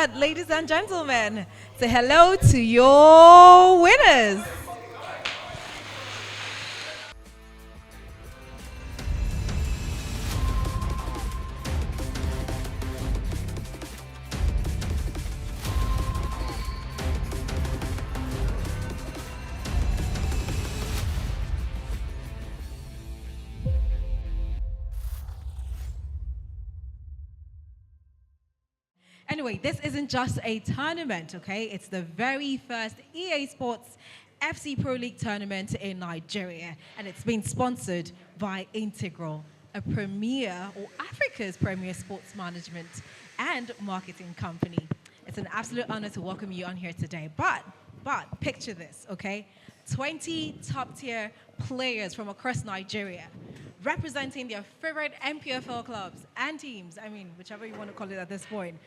But ladies and gentlemen, say hello to your winners. Anyway, this isn't just a tournament, okay? It's the very first EA Sports FC Pro League tournament in Nigeria, and it's been sponsored by Integral, a premier or Africa's premier sports management and marketing company. It's an absolute honor to welcome you on here today. But picture this, okay? 20 top-tier players from across Nigeria representing their favorite eNPFL clubs and teams, I mean, whichever you want to call it at this point,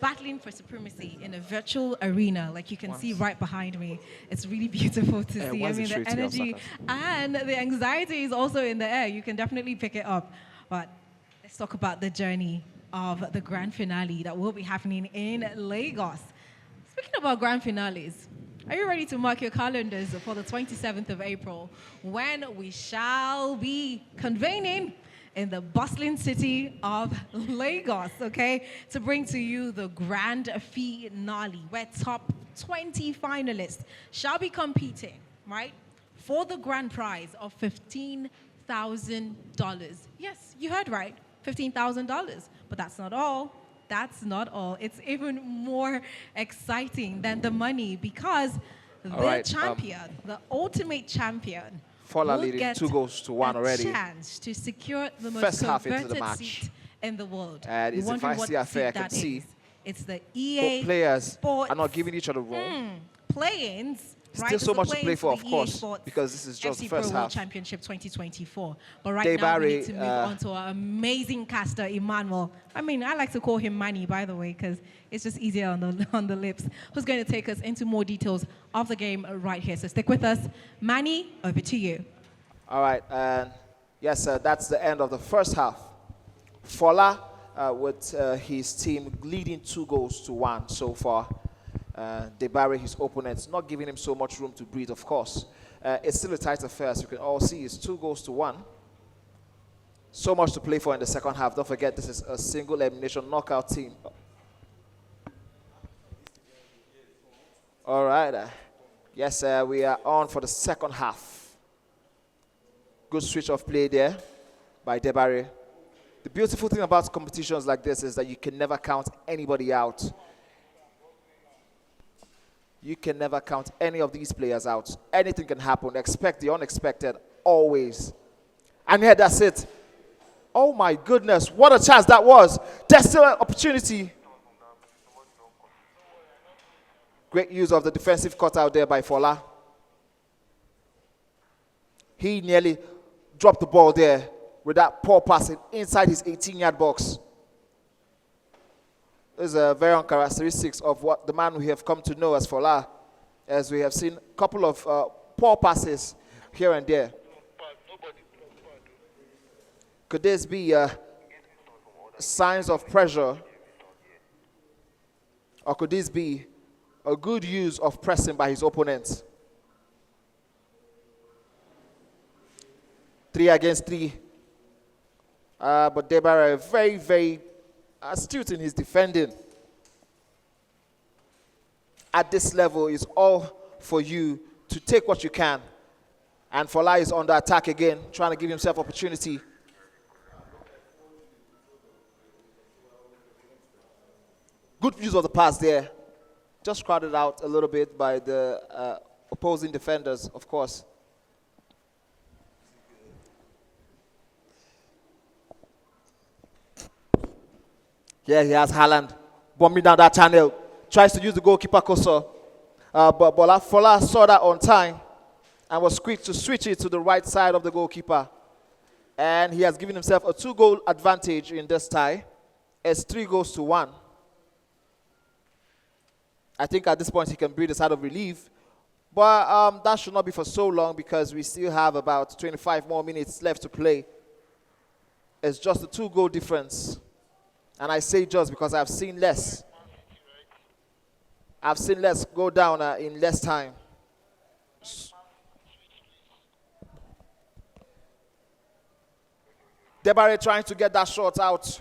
battling for supremacy in a virtual arena, like you can see right behind me. It's really beautiful to see. I mean, the energy and the anxiety is also in the air. You can definitely pick it up. But let's talk about the journey of the grand finale that will be happening in Lagos. Speaking about grand finales, are you ready to mark your calendars for the 27th of April when we shall be convening in the bustling city of Lagos, okay, to bring to you the grand finale, where top 20 finalists shall be competing, right, for the grand prize of $15,000. Yes, you heard right, $15,000. But that's not all. That's not all. It's even more exciting than the money, because the champion, the ultimate champion, Fola leading 2-1 already. Chance to secure the most coveted seat in the world. And it's the vice CFA, I can see. It's the EA players Sports are not giving each other room. Play-ins. Still so much to play for, of course, because this is just the first half. Championship 2024. But right now we need to move on to our amazing caster, Emmanuel. I mean, I like to call him Manny, by the way, because it's just easier on the lips. Who's going to take us into more details of the game right here. So stick with us. Manny, over to you. All right. Yes, that's the end of the first half. Fola with his team leading 2-1 so far. Debare, his opponents, not giving him so much room to breathe, of course. It's still a tight affair, as you can all see. It's 2-1. So much to play for in the second half. Don't forget, this is a single elimination knockout team. All right. Yes, we are on for the second half. Good switch of play there by Debare. The beautiful thing about competitions like this is that you can never count anybody out. You can never count any of these players out. Anything can happen. Expect the unexpected, always. And yeah, that's it. Oh my goodness, what a chance that was. There's still an opportunity. Great use of the defensive cut out there by Fola. He nearly dropped the ball there with that poor passing inside his 18-yard box. This is a very uncharacteristics of what the man we have come to know as Fola, as we have seen a couple of poor passes here and there. Could this be signs of pressure, or could this be a good use of pressing by his opponents? 3 against 3. But Debare very, very astute in his defending. At this level, it's all for you to take what you can. And Fola is under attack again, trying to give himself opportunity. Good use of the pass there. Just crowded out a little bit by the opposing defenders, of course. Yeah, he has Haaland bombing down that channel. Tries to use the goalkeeper Koso. But Fola saw that on time and was quick to switch it to the right side of the goalkeeper. And he has given himself a 2-goal advantage in this tie. It's 3-1. I think at this point he can breathe a sigh of relief. But that should not be for so long, because we still have about 25 more minutes left to play. It's just a 2-goal difference. And I say just because I've seen less. I've seen less go down in less time. Debare trying to get that shot out.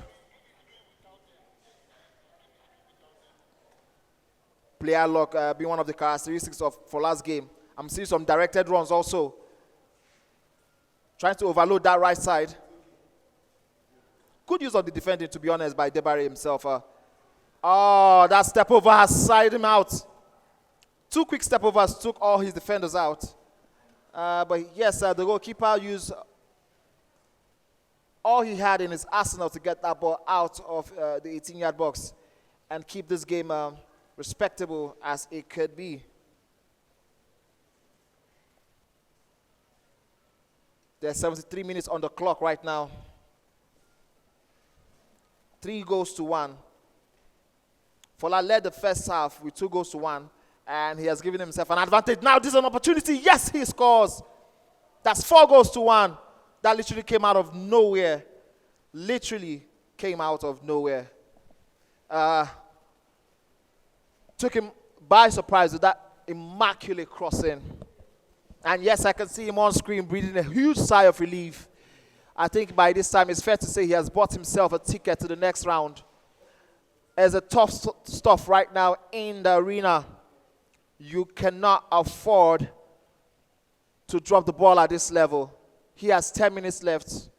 Player luck being one of the characteristics for last game. I'm seeing some directed runs also. Trying to overload that right side. Good use of the defending, to be honest, by Debare himself. Oh, that step over has sided him out. 2 quick step overs took all his defenders out. But yes, the goalkeeper used all he had in his arsenal to get that ball out of the 18-yard box and keep this game respectable as it could be. There's 73 minutes on the clock right now. 3-1. Fola led the first half with 2-1, and he has given himself an advantage. Now this is an opportunity. Yes, he scores. That's 4-1. That literally came out of nowhere. Literally came out of nowhere. Took him by surprise with that immaculate crossing. And yes, I can see him on screen breathing a huge sigh of relief. I think by this time it's fair to say he has bought himself a ticket to the next round. There's a tough stuff right now in the arena. You cannot afford to drop the ball at this level. He has 10 minutes left.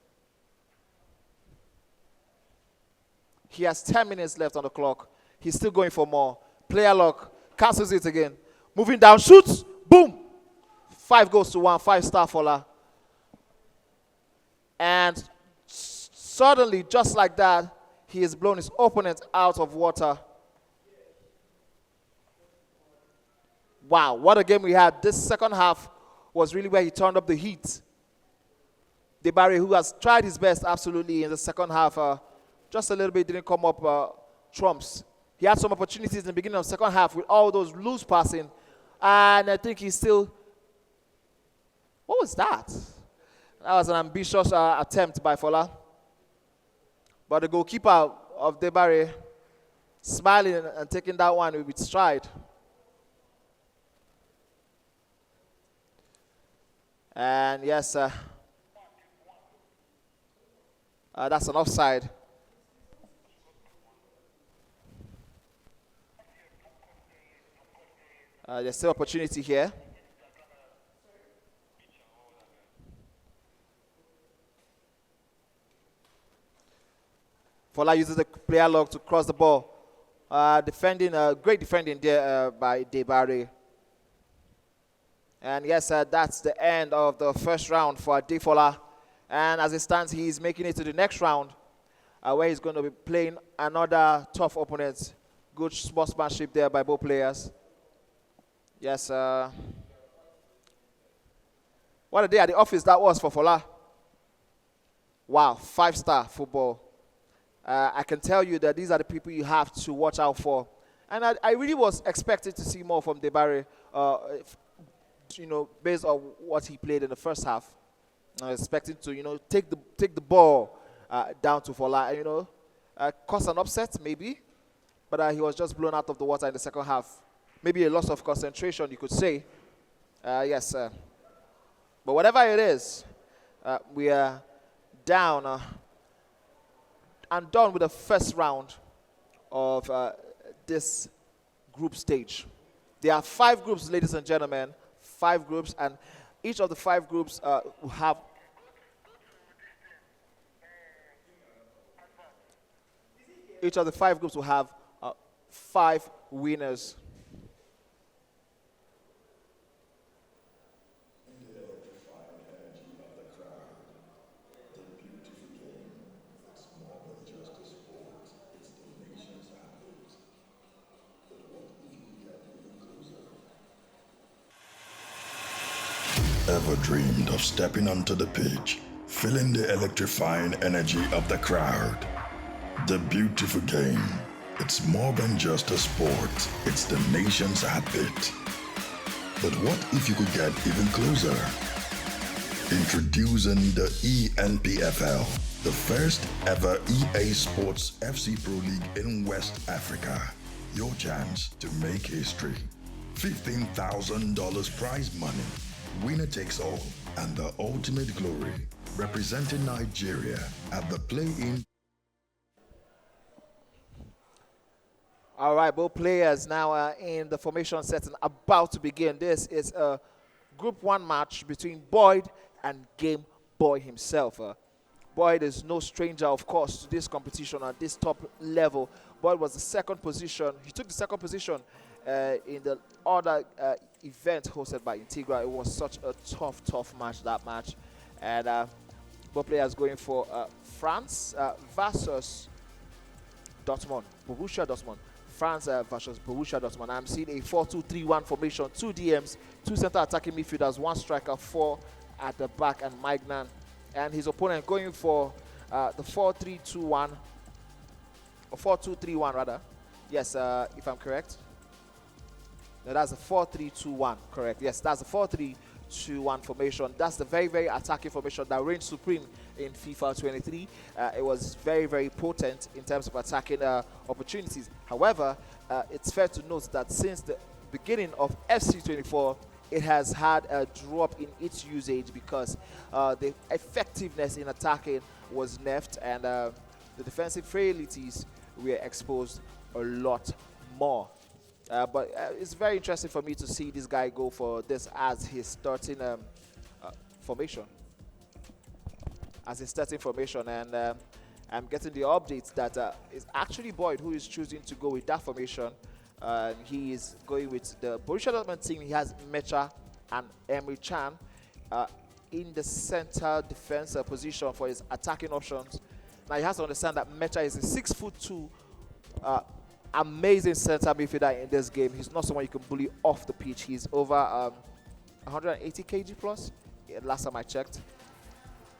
He has 10 minutes left on the clock. He's still going for more. Player luck. Cancels it again. Moving down. Shoots. Boom. 5-1. 5-star Fola. And suddenly, just like that, he has blown his opponent out of water. Wow, what a game we had. This second half was really where he turned up the heat. Debare, who has tried his best absolutely in the second half, just a little bit didn't come up trumps. He had some opportunities in the beginning of the second half with all those loose passing, and I think he still... What was that? That was an ambitious attempt by Fola. But the goalkeeper of Debare smiling and taking that one with stride. And yes, that's an offside. There's still opportunity here. Fola uses the player log to cross the ball. Great defending there by Debare. And yes, that's the end of the first round for Fola. And as it stands, he's making it to the next round, where he's going to be playing another tough opponent. Good sportsmanship there by both players. Yes. What a day at the office that was for Fola. Wow, 5-star football. I can tell you that these are the people you have to watch out for. And I really was expecting to see more from Debare, based on what he played in the first half. I was expecting to, take the ball down to Fola, cause an upset maybe, but he was just blown out of the water in the second half. Maybe a loss of concentration, you could say. Yes, but whatever it is, we are down and done with the first round of this group stage. There are 5 groups, ladies and gentlemen, 5 groups, and each of the 5 groups will have each of the 5 groups will have 5 winners. Ever dreamed of stepping onto the pitch, feeling the electrifying energy of the crowd? The beautiful game. It's more than just a sport, it's the nation's heartbeat. But what if you could get even closer? Introducing the eNPFL, the first ever EA Sports FC Pro League in West Africa. your chance to make history. $15,000 prize money, winner takes all, and the ultimate glory, representing Nigeria at the play-in. All right, both players now are in the formation setting, about to begin. This is a Group 1 match between Boyd and Game Boy himself. Boyd is no stranger, of course, to this competition at this top level. Boyd was the second position. He took the second position in the other event hosted by Integra. It was such a tough match, that match. And both players going for France versus Dortmund, Borussia Dortmund. France versus Borussia Dortmund. I'm seeing a 4-2-3-1 formation, 2 DMs, 2 center attacking midfielders, 1 striker, 4 at the back, and Magnan. And his opponent going for the 4-3-2-1, or 4-2-3-1 rather. Yes, if I'm correct. No, that's a 4-3-2-1, correct. Yes, that's a 4-3-2-1 formation. That's the very attacking formation that reigned supreme in FIFA 23. It was very potent in terms of attacking opportunities. However, it's fair to note that since the beginning of FC 24, it has had a drop in its usage because the effectiveness in attacking was nerfed, and the defensive frailties were exposed a lot more. But it's very interesting for me to see this guy go for this as his starting formation. As his starting formation, and I'm getting the updates that it's actually Boyd who is choosing to go with that formation. He is going with the Borussia Dortmund team. He has Mecha and Emre Can in the center defense position for his attacking options. Now, he has to understand that Mecha is a 6'2", amazing center midfielder in this game. He's not someone you can bully off the pitch. He's over 180 kg plus, last time I checked.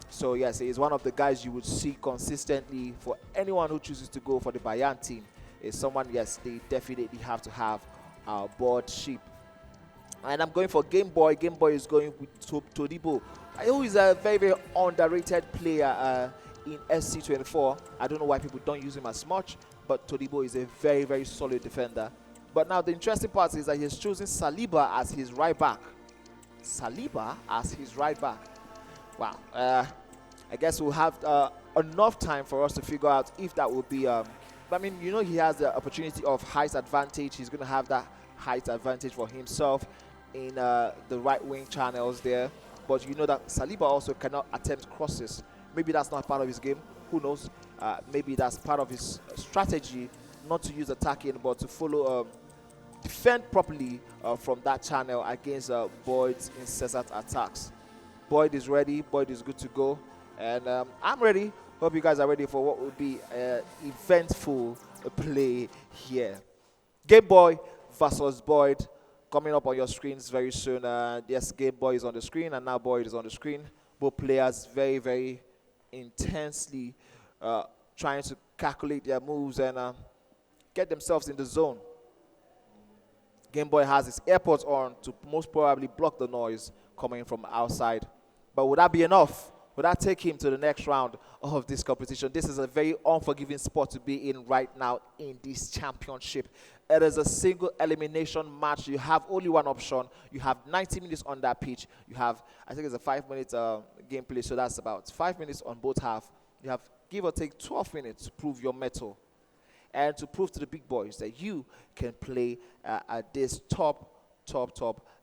So yes, he's one of the guys you would see consistently for anyone who chooses to go for the Bayern team. Is someone, yes, they definitely have to have our board sheep. And I'm going for Game Boy. Game Boy is going with Todibo, who is a very underrated player in SC24. I don't know why people don't use him as much, but Todibo is a very solid defender. But now the interesting part is that he's choosing Saliba as his right back. Saliba as his right back. Wow. I guess we'll have enough time for us to figure out if that would be... but I mean, you know, he has the opportunity of height advantage. He's going to have that height advantage for himself in the right wing channels there. But you know that Saliba also cannot attempt crosses. Maybe that's not part of his game. Who knows? Maybe that's part of his strategy, not to use attacking, but to follow, defend properly from that channel against Boyd's incessant attacks. Boyd is ready. Boyd is good to go. And I'm ready. Hope you guys are ready for what will be an eventful play here. Game Boy versus Boyd coming up on your screens very soon. Yes, Game Boy is on the screen, and now Boyd is on the screen. Both players very intensely trying to calculate their moves and get themselves in the zone. Game Boy has his AirPods on to most probably block the noise coming from outside. But would that be enough? Would that take him to the next round of this competition? This is a very unforgiving spot to be in right now in this championship. It is a single elimination match. You have only one option. You have 90 minutes on that pitch. You have, I think it's a 5-minute gameplay, so that's about 5 minutes on both halves. You have, give or take, 12 minutes to prove your mettle and to prove to the big boys that you can play at this top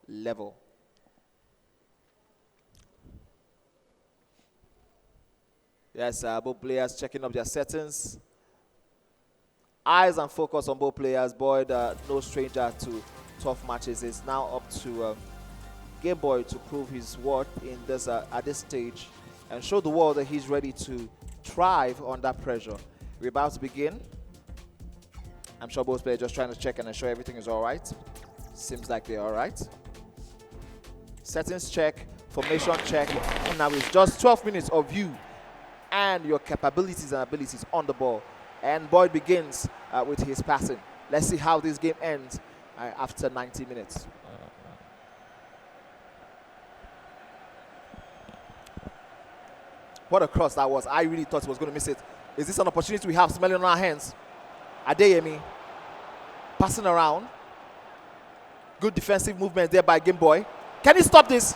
level. Yes, both players checking up their settings. Eyes and focus on both players. Boyd, no stranger to tough matches. It's now up to Game Boy to prove his worth in this at this stage and show the world that he's ready to thrive under pressure. We're about to begin. I'm sure both players just trying to check and ensure everything is all right. Seems like they're all right. Settings check, formation check. And now it's just 12 minutes of you and your capabilities and abilities on the ball. And Boyd begins with his passing. Let's see how this game ends after 90 minutes. What a cross that was. I really thought he was going to miss it. Is this an opportunity we have smelling on our hands? Adeyemi passing around. Good defensive movement there by Game Boy. Can he stop this?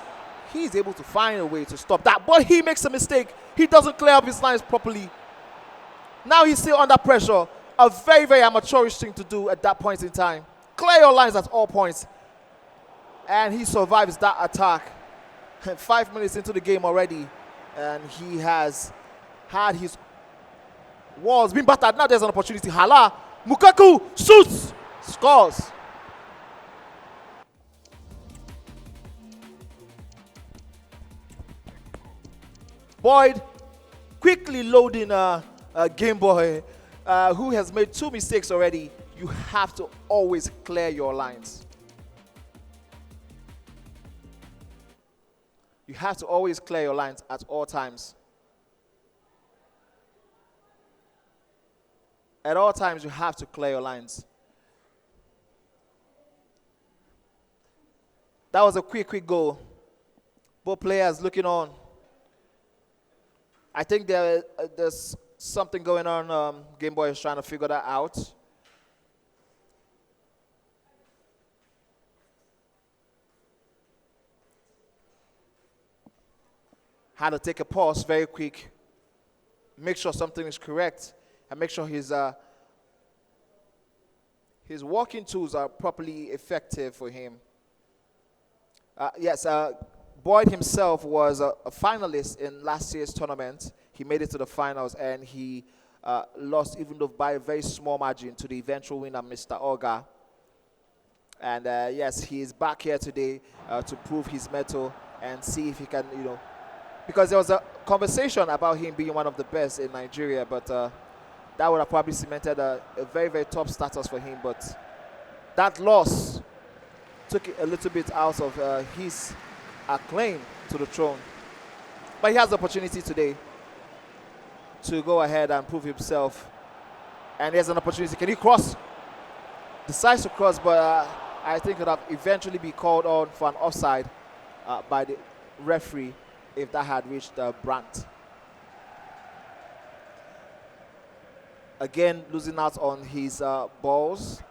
He's able to find a way to stop that, but he makes a mistake. He doesn't clear up his lines properly. Now he's still under pressure. A very, very amateurish thing to do at that point in time. Clear your lines at all points. And he survives that attack. 5 minutes into the game already, and he has had his walls being battered. Now there's an opportunity. Hala, Mukaku shoots, scores. Boyd quickly loading Game Boy, who has made 2 mistakes already. You have to always clear your lines. You have to always clear your lines at all times. At all times, you have to clear your lines. That was a quick goal. Both players looking on. I think there's something going on. Game Boy is trying to figure that out. Had to take a pause very quick, make sure something is correct, and make sure his walking tools are properly effective for him. Yes, Boyd himself was a finalist in last year's tournament. He made it to the finals, and he lost, even though by a very small margin, to the eventual winner, Mr. Oga. And yes, he is back here today to prove his mettle and see if he can, because there was a conversation about him being one of the best in Nigeria, but that would have probably cemented a very, very top status for him. But that loss took it a little bit out of his claim to the throne. But he has the opportunity today to go ahead and prove himself. And he has an opportunity. Can he cross? Decides to cross, but I think it would have eventually be called on for an offside by the referee if that had reached Brandt. Again, losing out on his balls.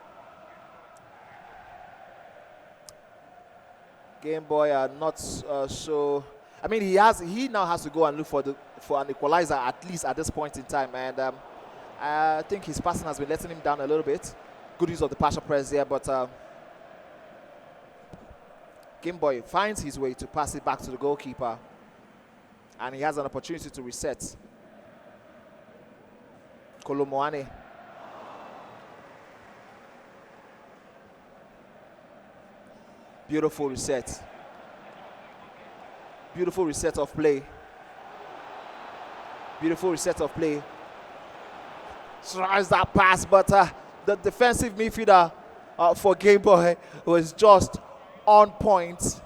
Game Boy not so. I mean, he now has to go and look for an equalizer at least at this point in time, and I think his passing has been letting him down a little bit. Good use of the partial press there, but Game Boy finds his way to pass it back to the goalkeeper, and he has an opportunity to reset. Kolomoane. Beautiful reset. Beautiful reset of play. Beautiful reset of play. Tries that pass, but the defensive midfielder for Game Boy was just on point.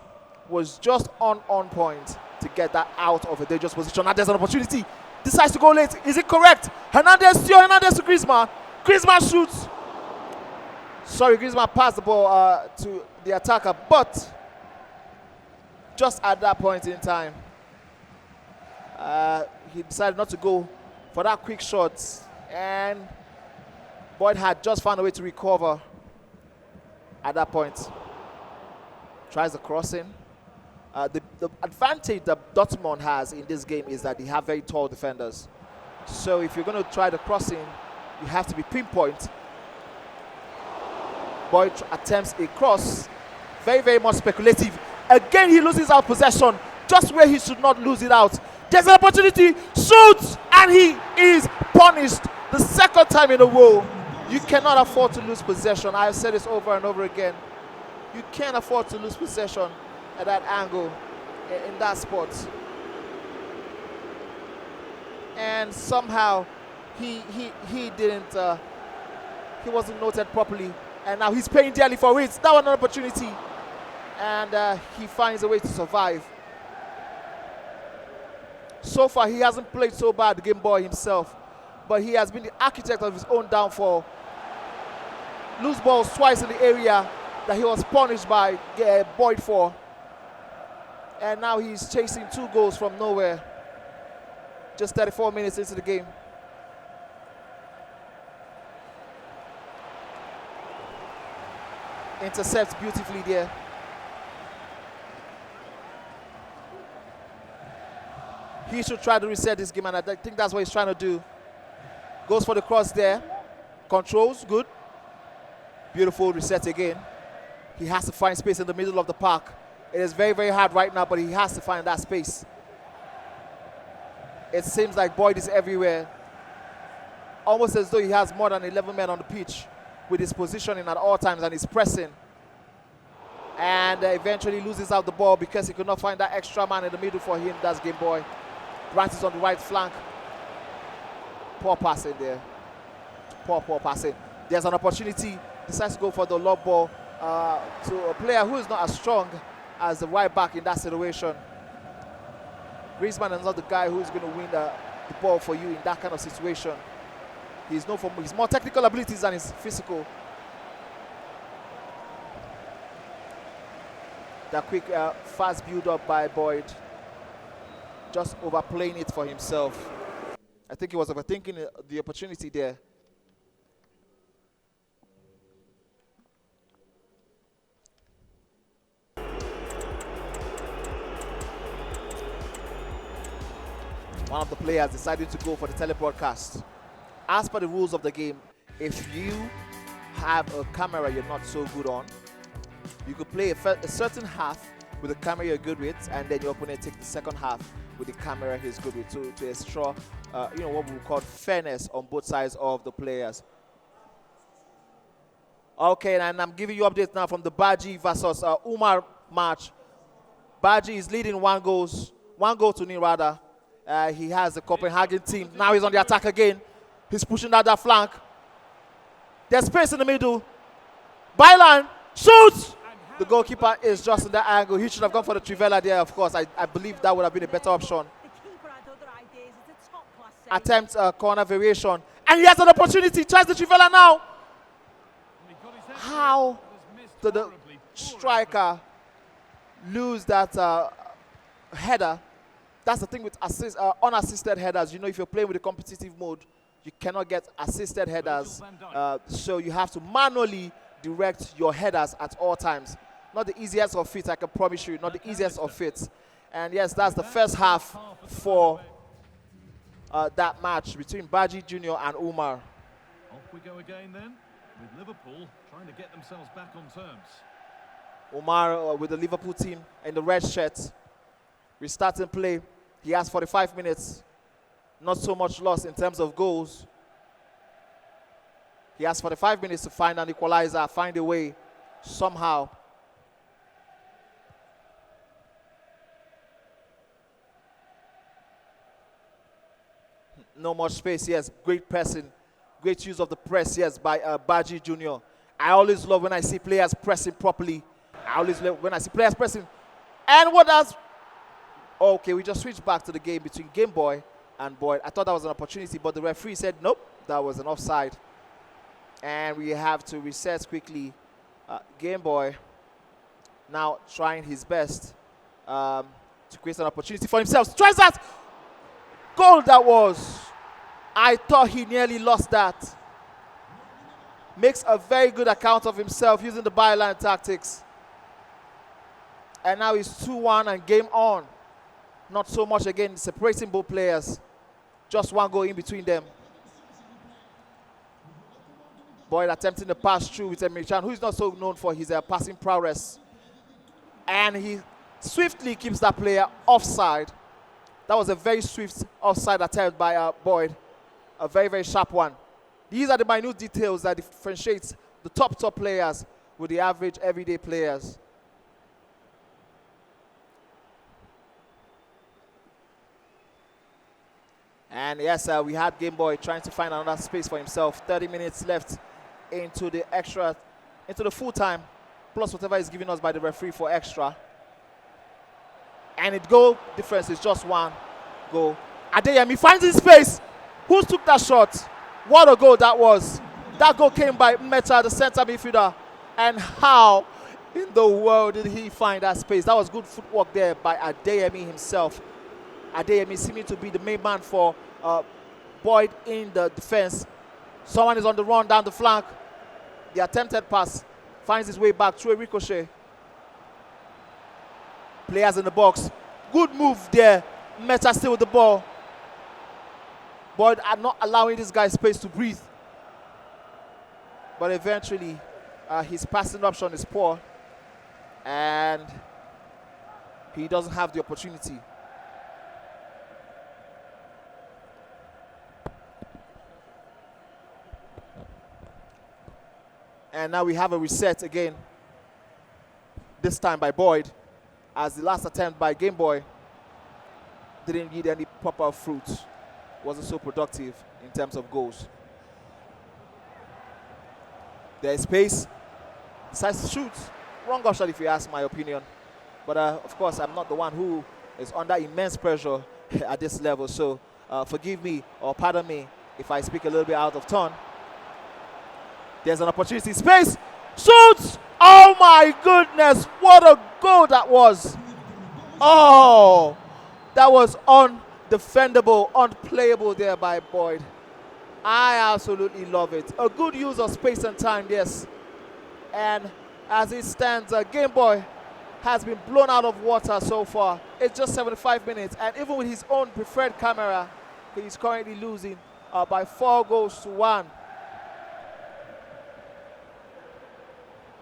Was just on point to get that out of a dangerous position. Now there's an opportunity. Decides to go late. Is it correct? Hernandez to Griezmann. Griezmann shoots. Sorry, Griezmann passed the ball to the attacker, but just at that point in time, he decided not to go for that quick shot, and Boyd had just found a way to recover at that point. Tries the crossing. The advantage that Dortmund has in this game is that they have very tall defenders. So if you're going to try the crossing, you have to be pinpoint. Boyd attempts a cross. Very, very much speculative. Again, he loses out possession just where he should not lose it out. There's an opportunity. Shoots! And he is punished the second time in a row. You cannot afford to lose possession. I've said this over and over again. You can't afford to lose possession at that angle in that spot. And somehow he didn't he wasn't noted properly, and now he's paying dearly for it. That was an opportunity, and he finds a way to survive. So far he hasn't played so bad, the Game Boy himself, but he has been the architect of his own downfall. Loose balls twice in the area that he was punished by Boyd for. And now he's chasing 2 goals from nowhere. Just 34 minutes into the game. intercepts beautifully there. He should try to reset this game, and I think that's what he's trying to do. Goes for the cross there. Controls, good. Beautiful reset again. He has to find space in the middle of the park. It is very, very hard right now, but he has to find that space. It seems like Boyd is everywhere. Almost as though he has more than 11 men on the pitch with his positioning at all times, and he's pressing. And eventually loses out the ball because he could not find that extra man in the middle for him. That's Game Boy. Grant is on the right flank. Poor passing there. Poor passing. There's an opportunity. Decides to go for the lob ball to a player who is not as strong as the right back in that situation. Griezmann is not the guy who is going to win the ball for you in that kind of situation. He's known for his more technical abilities than his physical. That quick, fast build-up by Boyd. Just overplaying it for himself. I think he was overthinking the opportunity there. One of the players decided to go for the telebroadcast. As per the rules of the game, if you have a camera you're not so good on, you could play a certain half with the camera you're good with, and then your opponent take the second half with the camera he's good with, to ensure what we call fairness on both sides of the players. Okay, and I'm giving you updates now from the Baji versus Umar match. Baji is leading 1 goal to nil rather. He has the Copenhagen team. Now he's on the attack again. He's pushing out that flank. There's space in the middle. Bylan shoots! The goalkeeper is just in that angle. He should have gone for the Trivela there, of course. I believe that would have been a better option. Attempt corner variation. And he has an opportunity. Tries the Trivela now. How did the striker lose that header? That's the thing with unassisted headers. You know, if you're playing with a competitive mode, you cannot get assisted headers. So you have to manually direct your headers at all times. Not the easiest of feats, I can promise you. Not the easiest of feats. And yes, that's the first half for that match between Baji Jr. and Umar. Off we go again then, with Liverpool trying to get themselves back on terms. Umar with the Liverpool team in the red shirt. Restarting play. He has 45 minutes. Not so much loss in terms of goals. He has 45 minutes to find an equalizer, find a way somehow. No much space, yes. Great pressing. Great use of the press, yes, by Baji Jr. I always love when I see players pressing properly. I always love when I see players pressing. And what does... Okay, we just switched back to the game between Game Boy and Boyd. I thought that was an opportunity, but the referee said, nope, that was an offside. And we have to reset quickly. Game Boy now trying his best to create an opportunity for himself. Tries that! Goal that was. I thought he nearly lost that. Makes a very good account of himself using the byline tactics. And now he's 2-1 and game on. Not so much again, separating both players. Just 1 goal in between them. Boyd attempting to pass through with Emre-Can, who is not so known for his passing prowess. And he swiftly keeps that player offside. That was a very swift offside attempt by Boyd. A very, very sharp one. These are the minute details that differentiate the top players with the average everyday players. And yes, we had Game Boy trying to find another space for himself. 30 minutes left into the full time, plus whatever is given us by the referee for extra. And the goal difference is just 1 goal. Adeyemi finds his space. Who took that shot? What a goal that was. That goal came by Meta, the center midfielder. And how in the world did he find that space? That was good footwork there by Adeyemi himself. Adeyemi seeming to be the main man for Boyd in the defense. Someone is on the run down the flank. The attempted pass finds his way back through a ricochet. Players in the box. Good move there. Meta still with the ball. Boyd are not allowing this guy space to breathe. But eventually, his passing option is poor. And he doesn't have the opportunity. And now we have a reset again. This time by Boyd, as the last attempt by Game Boy didn't yield any proper fruit. Wasn't so productive in terms of goals. There is space. Decides to shoot. Wrong option if you ask my opinion. But of course, I'm not the one who is under immense pressure at this level. So forgive me or pardon me if I speak a little bit out of turn. There's an opportunity. Space. Shoots. Oh my goodness. What a goal that was. Oh, that was undefendable, unplayable there by Boyd. I absolutely love it. A good use of space and time, yes. And as it stands, Game Boy has been blown out of water so far. It's just 75 minutes, and even with his own preferred camera, he's currently losing by 4-1.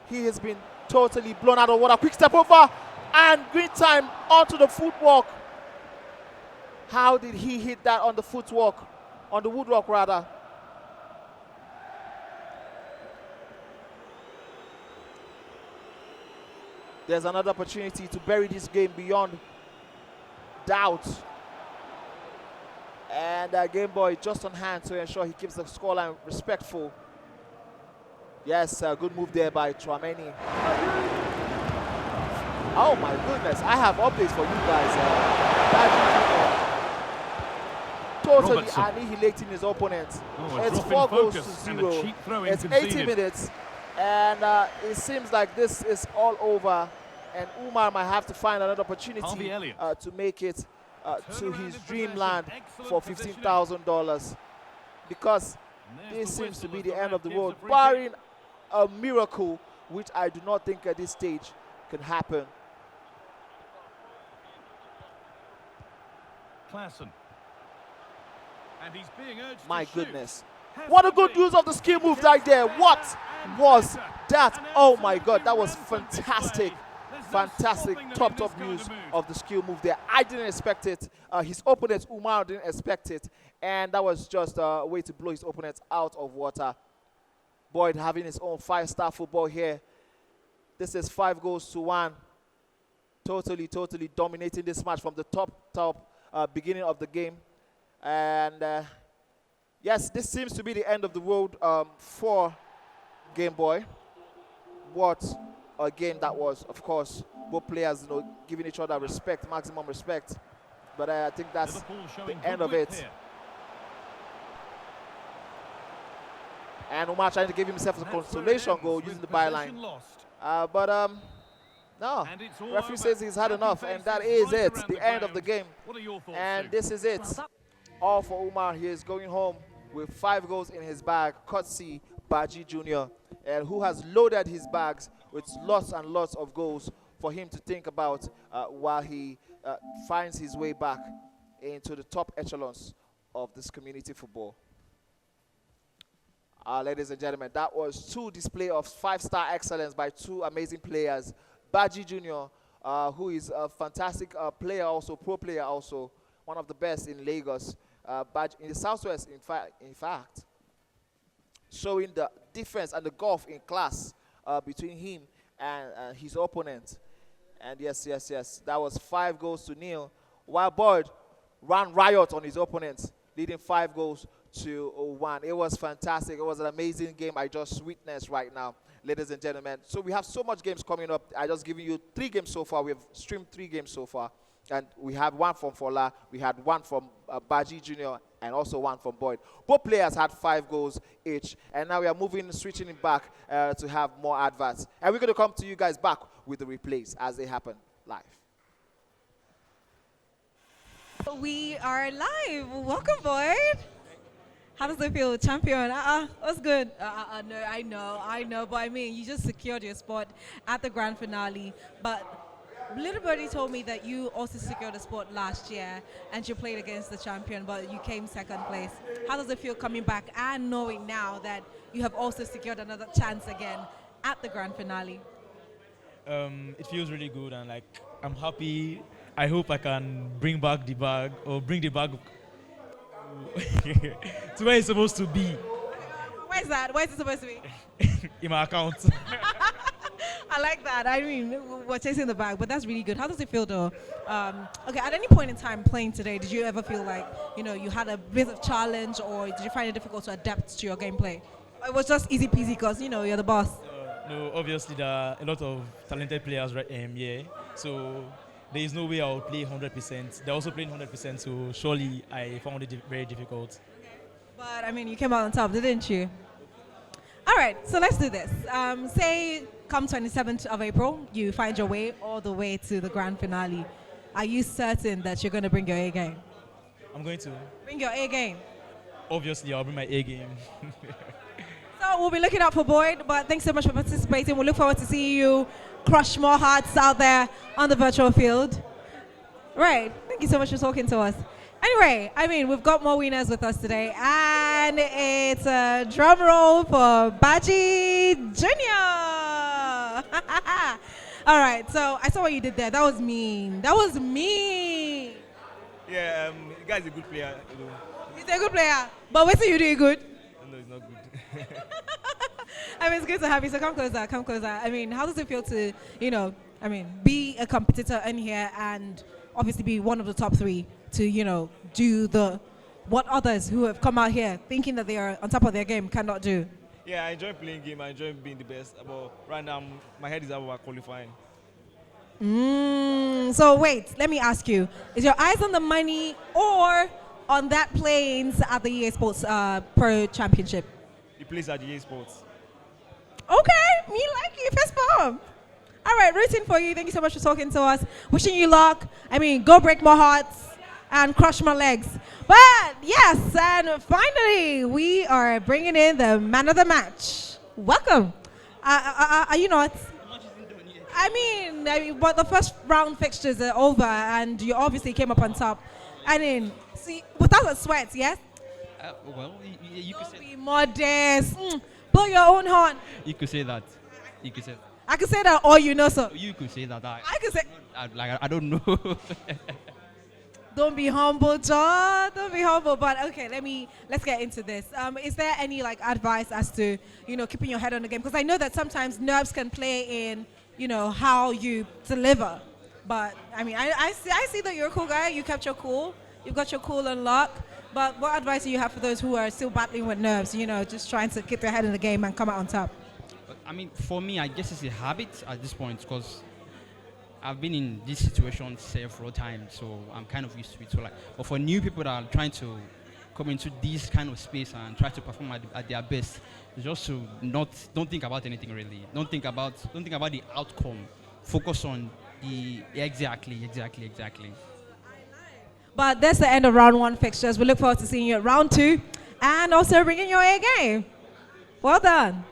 He has been totally blown out of water. Quick step over, and green time onto the footwork. How did he hit that on the footwork? On the woodwork, rather. There's another opportunity to bury this game beyond doubt. And Game Boy just on hand to ensure he keeps the scoreline respectful. Yes, good move there by Trameni. Oh my goodness, I have updates for you guys. Totally Robertson. annihilating his opponent. Oh, It's drop 4 in goals to focus and a 0. cheap throw-in It's 80 conceded. minutes, and it seems like this is all over. And Umar might have to find another opportunity Harvey Elliott. to make it to his in dreamland possession. for Excellent $15,000, because And there's this the seems to whistle be as the end of the ref road, gives a free barring a miracle, which I do not think at this stage can happen. kick. Klaassen. And he's being urged My to shoot. goodness. Has What a to good be. use of the skill move right there. What was that? Oh my God, that was fantastic. Fantastic top use of the skill move there. I didn't expect it. His opponent, Umar, didn't expect it. And that was just a way to blow his opponent out of water. Boyd having his own 5-star football here. This is 5-1. Totally dominating this match from the top beginning of the game. And yes, this seems to be the end of the road for Game Boy. What a game that was. Of course, both players, giving each other respect, maximum respect. But I think that's Liverpool the showing end good of width it. here. And Umar trying to give himself a That's where it consolation ends, goal with using the possession byline. lost. No. And it's all Referee over. says he's had Happy enough, and that faces is right it. around The end of the ground. game. What are your thoughts, And Sue? this is it. All for Umar. He is going home with 5 goals in his bag, courtesy Baji Jr., and who has loaded his bags with lots and lots of goals for him to think about while he finds his way back into the top echelons of this community football. Ladies and gentlemen, that was 2 display of 5-star excellence by 2 amazing players. Baji Jr., who is a fantastic player also, pro player also, one of the best in Lagos, in the Southwest, in fact, showing the difference and the gulf in class between him and his opponent. And yes, that was 5-0, while Boyd ran riot on his opponent, leading 5-1. It was fantastic. It was an amazing game I just witnessed right now, ladies and gentlemen. So we have so much games coming up. I just given you 3 games so far. We have streamed 3 games so far. And we had 1 from Fola, we had 1 from Baji Jr., and also 1 from Boyd. Both players had 5 goals each. And now we are switching it back to have more adverts. And we're going to come to you guys back with the replays as they happen live. We are live. Welcome, Boyd. How does it feel, champion? What's good? No, I know, but I mean, you just secured your spot at the grand finale. But Little Birdie told me that you also secured a spot last year, and you played against the champion, but you came second place. How does it feel coming back and knowing now that you have also secured another chance again at the grand finale? It feels really good, and like I'm happy. I hope I can bring back the bag or bring the bag to where it's supposed to be Where's that? Where's it supposed to be? in my account. I like that. I mean, we're chasing the bag, but that's really good. How does it feel though? Okay, at any point in time playing today, did you ever feel like, you had a bit of challenge, or did you find it difficult to adapt to your gameplay? Or it was just easy peasy because, you're the boss. No, obviously there are a lot of talented players right here, so there is no way I'll play 100%. They're also playing 100%, so surely I found it very difficult. But I mean, you came out on top, didn't you? All right, so let's do this. Say, come 27th of April, you find your way all the way to the grand finale. Are you certain that you're going to bring your A game? I'm going to. Bring your A game. Obviously, I'll bring my A game. So we'll be looking out for Boyd, but thanks so much for participating. We'll look forward to seeing you crush more hearts out there on the virtual field. Right, thank you so much for talking to us. Anyway, I mean, we've got more winners with us today, and it's a drum roll for Baji Jr. All right, so I saw what you did there. That was mean. That was mean. Yeah, the guy's a good player. He's a good player, but wait till you do good. No, he's not good. I mean, it's good to have you. So come closer, come closer. I mean, how does it feel to, be a competitor in here and obviously be one of the top three to, do what others who have come out here thinking that they are on top of their game cannot do? Yeah, I enjoy playing game. I enjoy being the best. But right now, my head is about qualifying. So wait, let me ask you: is your eyes on the money or on that planes at the EA Sports Pro Championship? The place at the EA Sports. Okay, me like you. Fist bump. All right, rooting for you. Thank you so much for talking to us. Wishing you luck. I mean, go break more hearts and crush my legs. But yes, and finally, we are bringing in the man of the match. Welcome. Are you not? I mean, but the first round fixtures are over, and you obviously came up on top. I mean, see, without a sweat, yes? Well, you could say. Don't be modest. Blow your own horn. You could say that. You could say that. I could say that, or so. You could say that. I could say. I don't know. Don't be humble, John. Don't be humble. But okay, let's get into this. Is there any advice as to keeping your head on the game? Because I know that sometimes nerves can play in how you deliver. But I mean, I see that you're a cool guy. You kept your cool. You've got your cool on lock. But what advice do you have for those who are still battling with nerves? Just trying to keep their head in the game and come out on top. I mean, for me, I guess it's a habit at this point because I've been in this situation several times, so I'm kind of used to it. So but for new people that are trying to come into this kind of space and try to perform at their best, just to don't think about anything really. Don't think about the outcome. Focus on the exactly. But that's the end of round one fixtures. We look forward to seeing you at round two and also bringing your A game. Well done.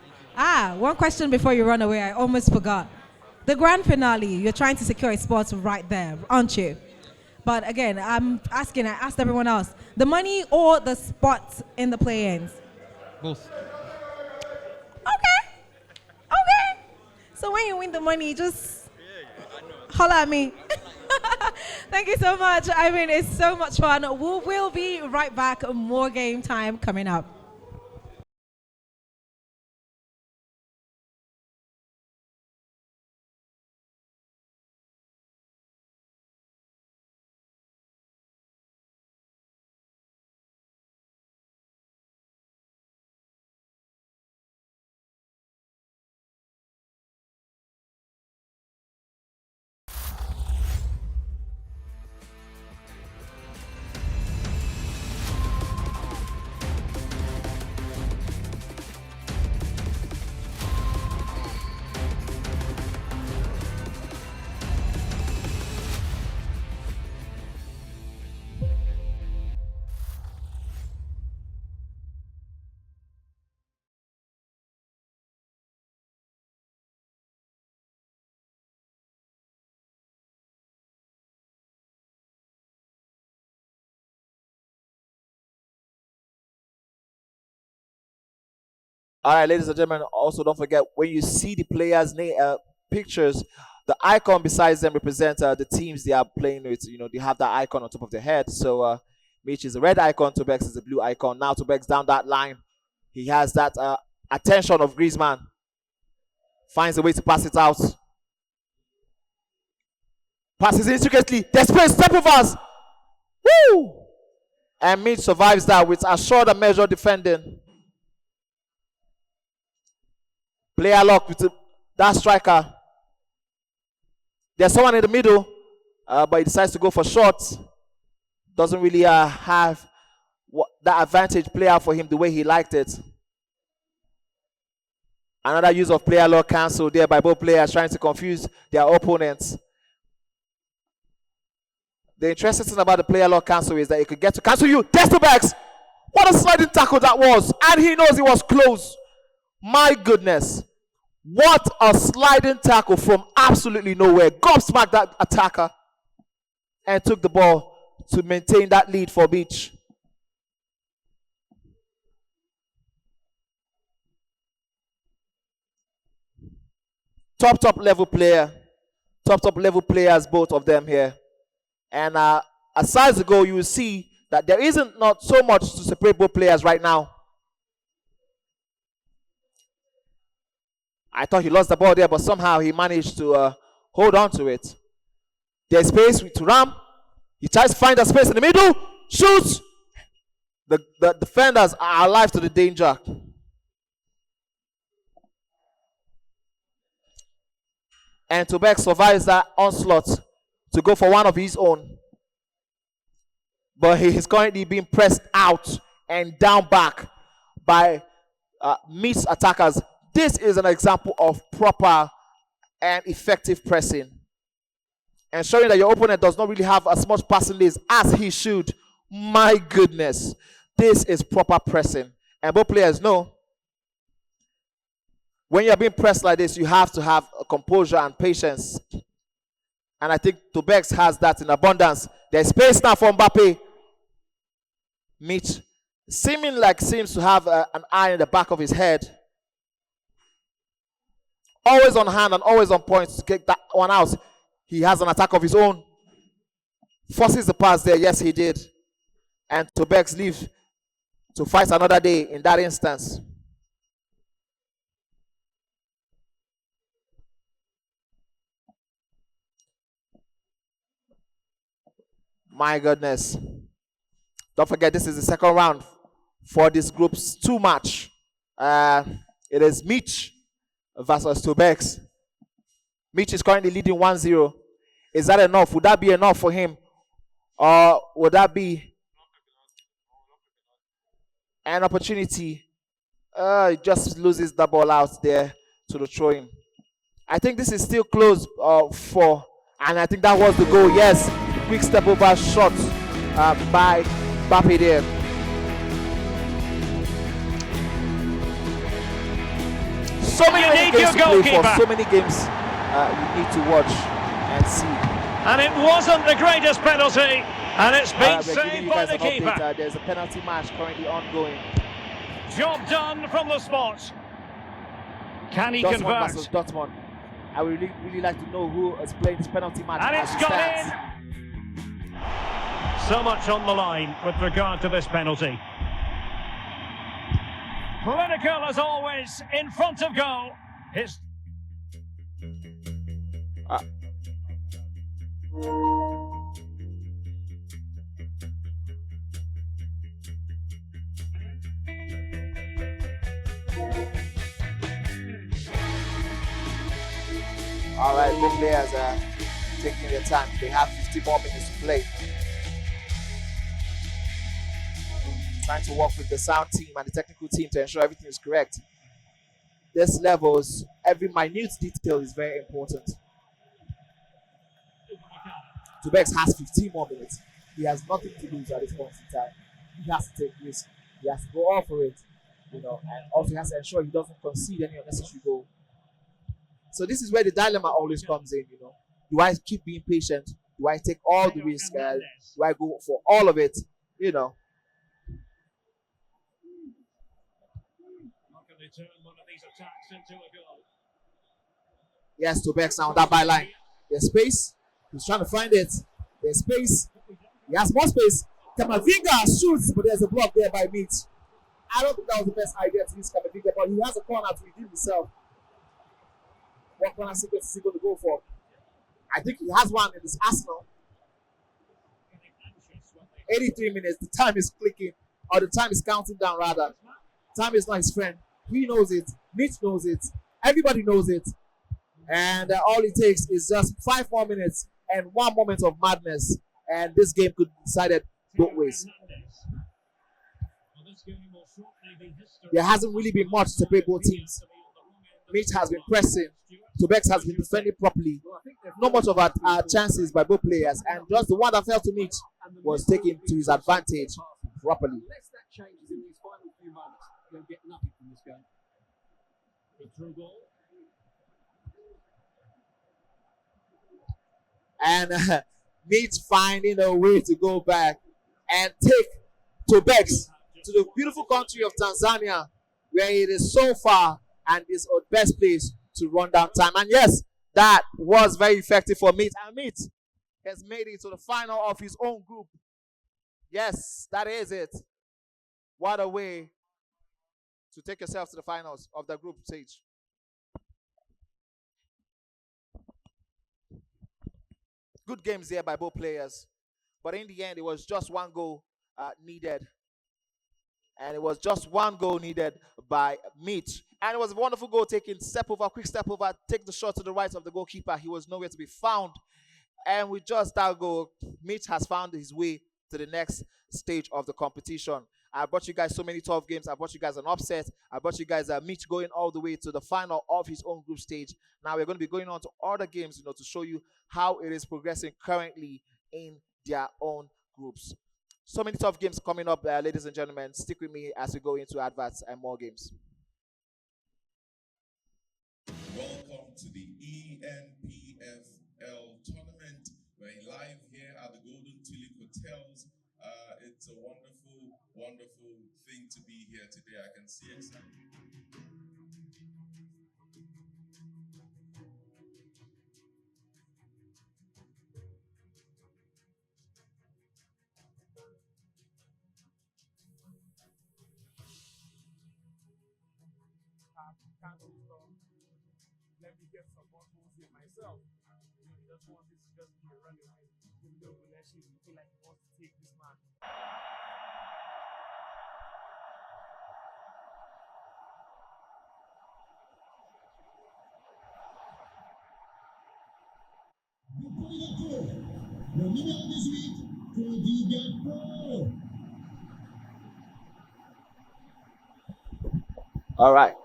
One question before you run away. I almost forgot. The grand finale, you're trying to secure a spot right there, aren't you? But again, I asked everyone else, the money or the spots in the play-ins? Both. Okay. So when you win the money, just holler at me. Thank you so much. I mean, it's so much fun. We'll be right back. More game time coming up. All right, ladies and gentlemen, also don't forget, when you see the players' name, pictures, the icon besides them represents the teams they are playing with. You know, they have that icon on top of their head. So Mitch is a red icon, Tobex is a blue icon. Now Tobex down that line. He has that attention of Griezmann. Finds a way to pass it out. Passes intricately. There's space, step of us. Woo! And Mitch survives that with assured and measured defending. Player lock with that striker. There's someone in the middle, but he decides to go for shots. Doesn't really have that advantage play out for him the way he liked it. Another use of player lock cancel there by both players trying to confuse their opponents. The interesting thing about the player lock cancel is that it could get to cancel you. Testobags! What a sliding tackle that was. And he knows it was close. My goodness. What a sliding tackle from absolutely nowhere. Gobsmacked that attacker and took the ball to maintain that lead for Beach. Top level player. Top level players, both of them here. And aside the goal, you will see that there isn't not so much to separate both players right now. I thought he lost the ball there, but somehow he managed to hold on to it. There's space with Turam. He tries to find a space in the middle. Shoots. The defenders are alive to the danger. And Tobex survives that onslaught to go for one of his own. But he is currently being pressed out and down back by Meets attackers. This is an example of proper and effective pressing. Ensuring that your opponent does not really have as much passing lanes as he should. My goodness. This is proper pressing. And both players know when you're being pressed like this, you have to have a composure and patience. And I think Tobex has that in abundance. There's space now for Mbappe. Mitch seems to have an eye in the back of his head. Always on hand and always on point to get that one out. He has an attack of his own. Forces the pass there. Yes, he did. And Tobex leaves to fight another day in that instance. My goodness. Don't forget, this is the second round for this group's 2 match. It is Mitch versus Tobex. Mitch is currently leading 1-0. Is that enough? Would that be enough for him? Or would that be an opportunity? He just loses the ball out there to the throw-in. I think this is still close and I think that was the goal. Yes, quick step over shot by Mbappe there. So many games to play for, so many games you need to watch and see. And it wasn't the greatest penalty, and it's been saved by the keeper. There's a penalty match currently ongoing. Job done from the spot. Can he convert? Versus Dortmund. I would really like to know who is playing this penalty match. And it's gone in. So much on the line with regard to this penalty. Political as always in front of goal. All right, both players are taking their time. They have 50 more minutes to play. Trying to work with the sound team and the technical team to ensure everything is correct. This levels, every minute detail is very important. Tobex has 15 more minutes. He has nothing to lose at this point in time. He has to take risk. He has to go all for it, and also he has to ensure he doesn't concede any unnecessary goal. So this is where the dilemma always comes in, Do I keep being patient? Do I take all the risk? Do I go for all of it? Yes, to Bex now on that byline. There's space. He's trying to find it. There's space. He has more space. Kamavinga shoots, but there's a block there by Meat. I don't think that was the best idea to use Kamavinga, but he has a corner to redeem himself. What corner sequence is he going to go for? I think he has one in this Arsenal. 83 minutes. The time is clicking, or the time is counting down rather. Time is not his friend. He knows it. Meat knows it. Everybody knows it. And all it takes is just 5 more minutes and 1 moment of madness, and this game could be decided both ways. There hasn't really been much to separate both teams. Mitch has been pressing. Tobex has been defending properly. Not much of our chances by both players, and just the one that fell to Mitch was taken to his advantage properly. Unless that changes in these final few moments, you'll get nothing from this game. A through ball. And Mitch finding a way to go back and take Tobex to the beautiful country of Tanzania, where it is so far and is our best place to run down time. And yes, that was very effective for Meat. And Meat has made it to the final of his own group. Yes, that is it. What a way to take yourself to the finals of the group stage. Good games there by both players. But in the end, it was just one goal needed. And it was just one goal needed by Mitch. And it was a wonderful goal taken. Step over, quick step over, take the shot to the right of the goalkeeper. He was nowhere to be found. And with just that goal, Mitch has found his way to the next stage of the competition. I brought you guys so many tough games. I brought you guys an upset. I brought you guys Mitch going all the way to the final of his own group stage. Now we're going to be going on to other games, to show you how it is progressing currently in their own groups. So many tough games coming up, ladies and gentlemen. Stick with me as we go into adverts and more games. Welcome to the eNPFL tournament. We're live here at the Golden Tulip Hotels. It's a wonderful, wonderful thing to be here today. I can see excitement. Let me get some more goals here myself. He doesn't want this to just be a runaway. Even though Buleshi will feel like he wants to take this man. All right.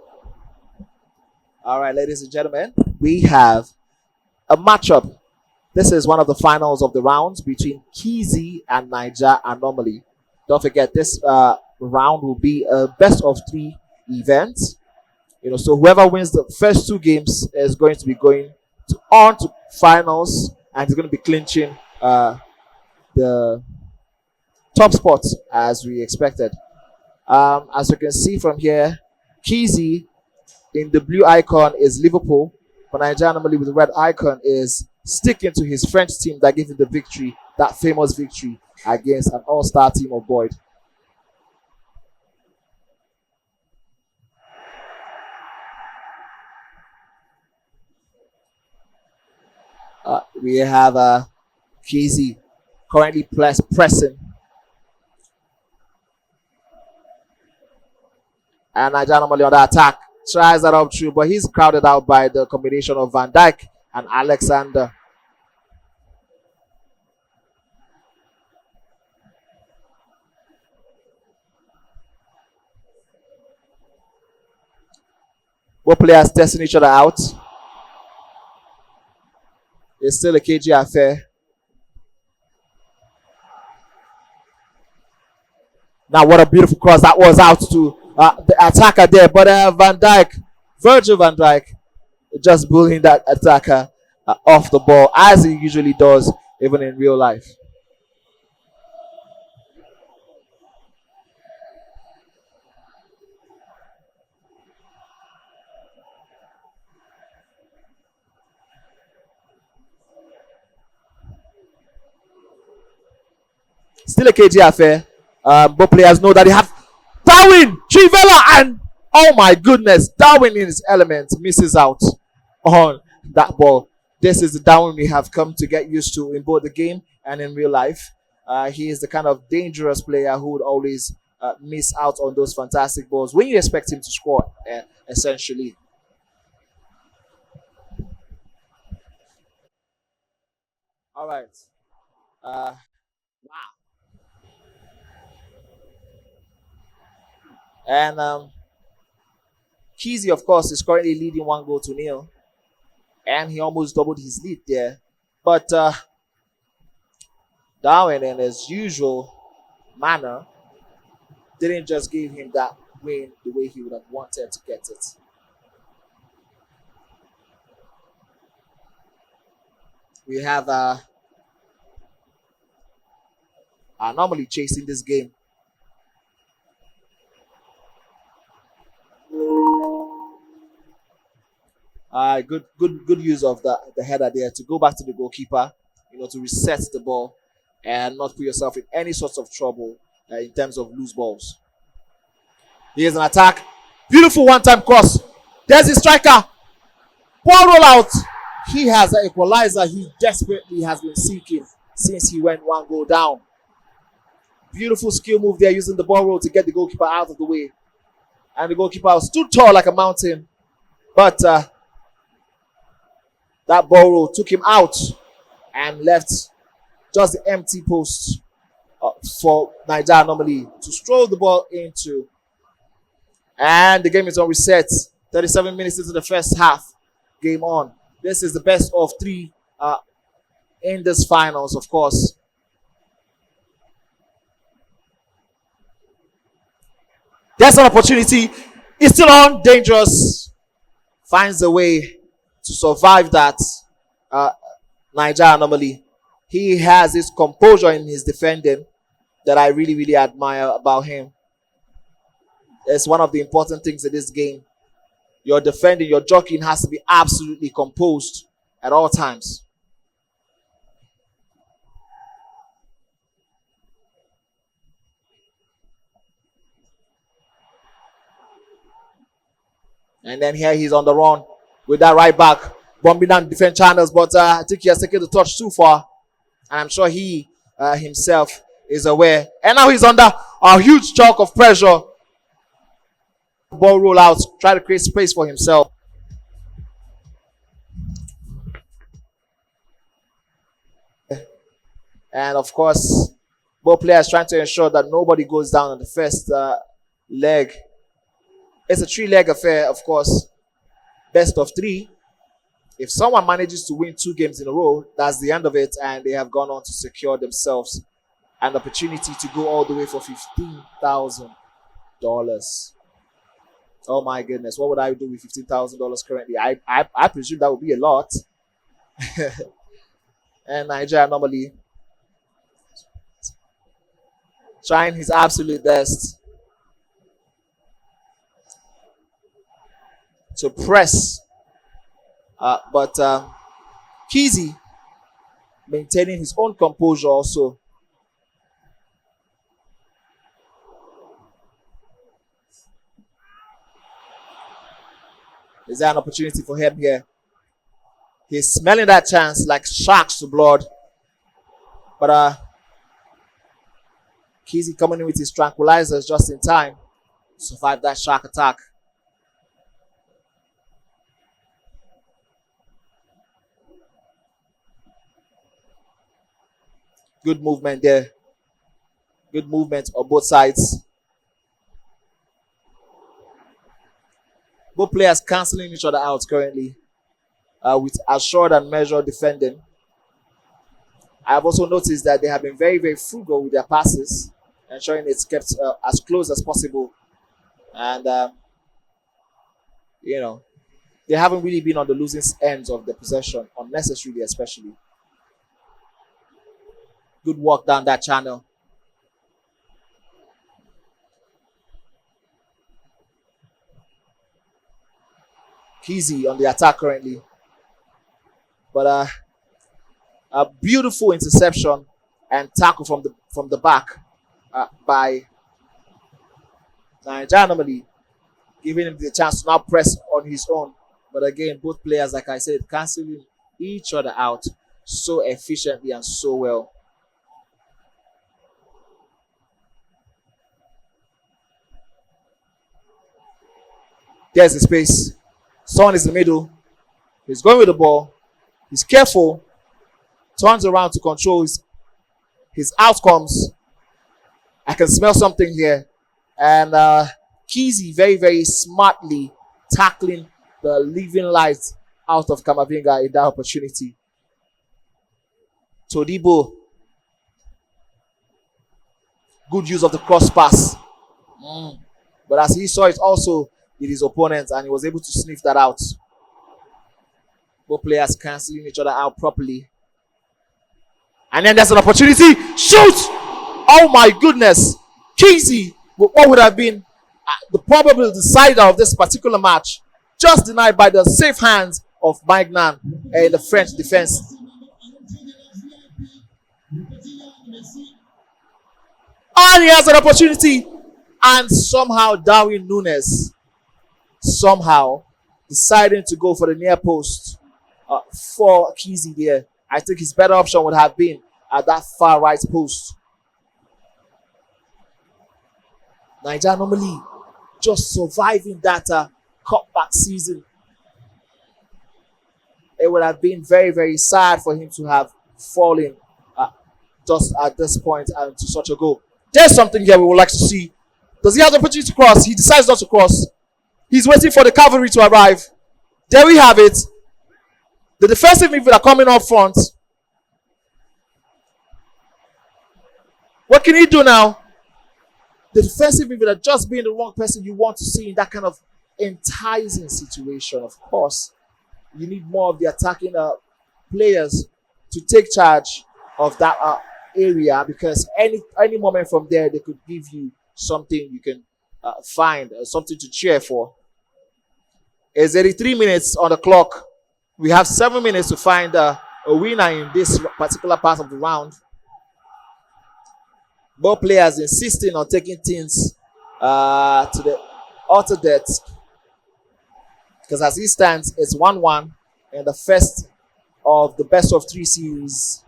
All right, ladies and gentlemen, we have a matchup. This is one of the finals of the rounds between Kizi and Niger Anomaly. Don't forget, this round will be a best of 3 events. So whoever wins the first 2 games is going to be going on to finals, and is going to be clinching the top spot as we expected. As you can see from here, Kizi in the blue icon is Liverpool, but Niger Anomaly with the red icon is sticking to his French team that gave him the victory, that famous victory against an all-star team of Boyd. We have Kizi currently pressing. And Niger Anomaly on the attack. Tries that up through, but he's crowded out by the combination of Van Dijk and Alexander. Both players testing each other out. It's still a KG affair. Now, what a beautiful cross that was out to the attacker there. But Van Dijk, Virgil van Dijk, just bullying that attacker off the ball, as he usually does, even in real life. Still a KG affair. Both players know that they have Darwin, Trivella, and oh my goodness, Darwin in his element misses out on that ball. This is the Darwin we have come to get used to in both the game and in real life. He is the kind of dangerous player who would always miss out on those fantastic balls when you expect him to score, essentially. All right. Wow. And Kesey, of course, is currently leading 1-0. And he almost doubled his lead there. But Darwin, in his usual manner, didn't just give him that win the way he would have wanted to get it. We have normally chasing this game. Good use of the header there to go back to the goalkeeper, to reset the ball and not put yourself in any sorts of trouble in terms of loose balls. Here's an attack. Beautiful one-time cross. There's the striker. Ball roll out. He has an equalizer he desperately has been seeking since he went 1 goal down. Beautiful skill move there, using the ball roll to get the goalkeeper out of the way. And the goalkeeper stood tall like a mountain. But that ball roll took him out and left just the empty post for Nigeria normally to stroll the ball into. And the game is on reset. 37 minutes into the first half. Game on. This is the best of 3 in this finals, of course. There's an opportunity. It's still on. Dangerous. Finds a way to survive that. Nigeria normally. He has his composure in his defending that I really, really admire about him. It's one of the important things in this game. Your defending, your jockeying has to be absolutely composed at all times. And then here he's on the run with that right back, bombing down defense channels, but I think he has taken the touch too far. And I'm sure he himself is aware. And now he's under a huge chunk of pressure. Ball roll out, try to create space for himself. And of course, both players trying to ensure that nobody goes down on the first leg. It's a 3-leg affair, of course. Best of 3. If someone manages to win 2 games in a row, that's the end of it, and they have gone on to secure themselves an opportunity to go all the way for $15,000. Oh my goodness, what would I do with $15,000 currently? I presume that would be a lot. And Nigeria normally trying his absolute best to press. But Kesey maintaining his own composure also. Is there an opportunity for him here? He's smelling that chance like sharks to blood. But Kesey coming in with his tranquilizers just in time to survive that shark attack. Good movement there. Good movement on both sides. Both players cancelling each other out currently with assured and measured defending. I have also noticed that they have been very, very frugal with their passes, ensuring it's kept as close as possible. And, they haven't really been on the losing ends of the possession, unnecessarily especially. Good work down that channel. Kesey on the attack currently. But a beautiful interception and tackle from from the back by Nigeria, normally giving him the chance to now press on his own. But again, both players, like I said, cancelling each other out so efficiently and so well. There's the space. Son is in the middle. He's going with the ball. He's careful. Turns around to control his outcomes. I can smell something here. And Kizzy very, very smartly tackling the living light out of Kamavinga in that opportunity. Todibo. Good use of the cross pass. But as he saw it also with his opponent, and he was able to sniff that out. Both players cancelling each other out properly. And then there's an opportunity. Shoot! Oh my goodness. Kizzy, what would have been the probable decider of this particular match, just denied by the safe hands of Magnan and the French defense. And he has an opportunity. And somehow Darwin Núñez somehow deciding to go for the near post for Kizzy there. I think his better option would have been at that far right post. Nigeria normally just surviving that cutback season. It would have been very, very sad for him to have fallen just at this point and to such a goal. There's something here we would like to see. Does he have the opportunity to cross? He decides not to cross. He's waiting for the cavalry to arrive. There we have it. The defensive midfielder coming up front. What can he do now? The defensive midfielder just being the wrong person you want to see in that kind of enticing situation. Of course, you need more of the attacking players to take charge of that area, because any moment from there they could give you something you can find, something to cheer for. It's 83 minutes on the clock. We have 7 minutes to find a winner in this particular part of the round. Both players insisting on taking things to the utter depth, because as it stands, it's 1-1 in the first of the best of 3 series.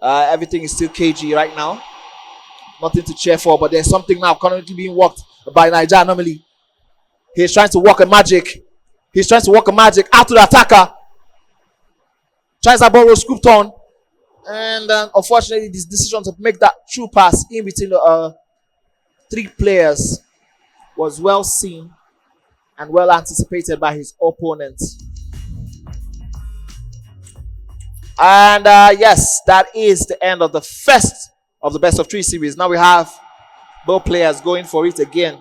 Everything is still KG right now. Nothing to cheer for, but there's something now currently being worked by Nigeria normally. He's trying to work a magic. He's trying to work a magic out to the attacker. Tries that ball scooped on. And unfortunately, this decision to make that true pass in between the 3 players was well seen and well anticipated by his opponent. And yes, that is the end of the first of the best of 3 series. Now we have both players going for it again.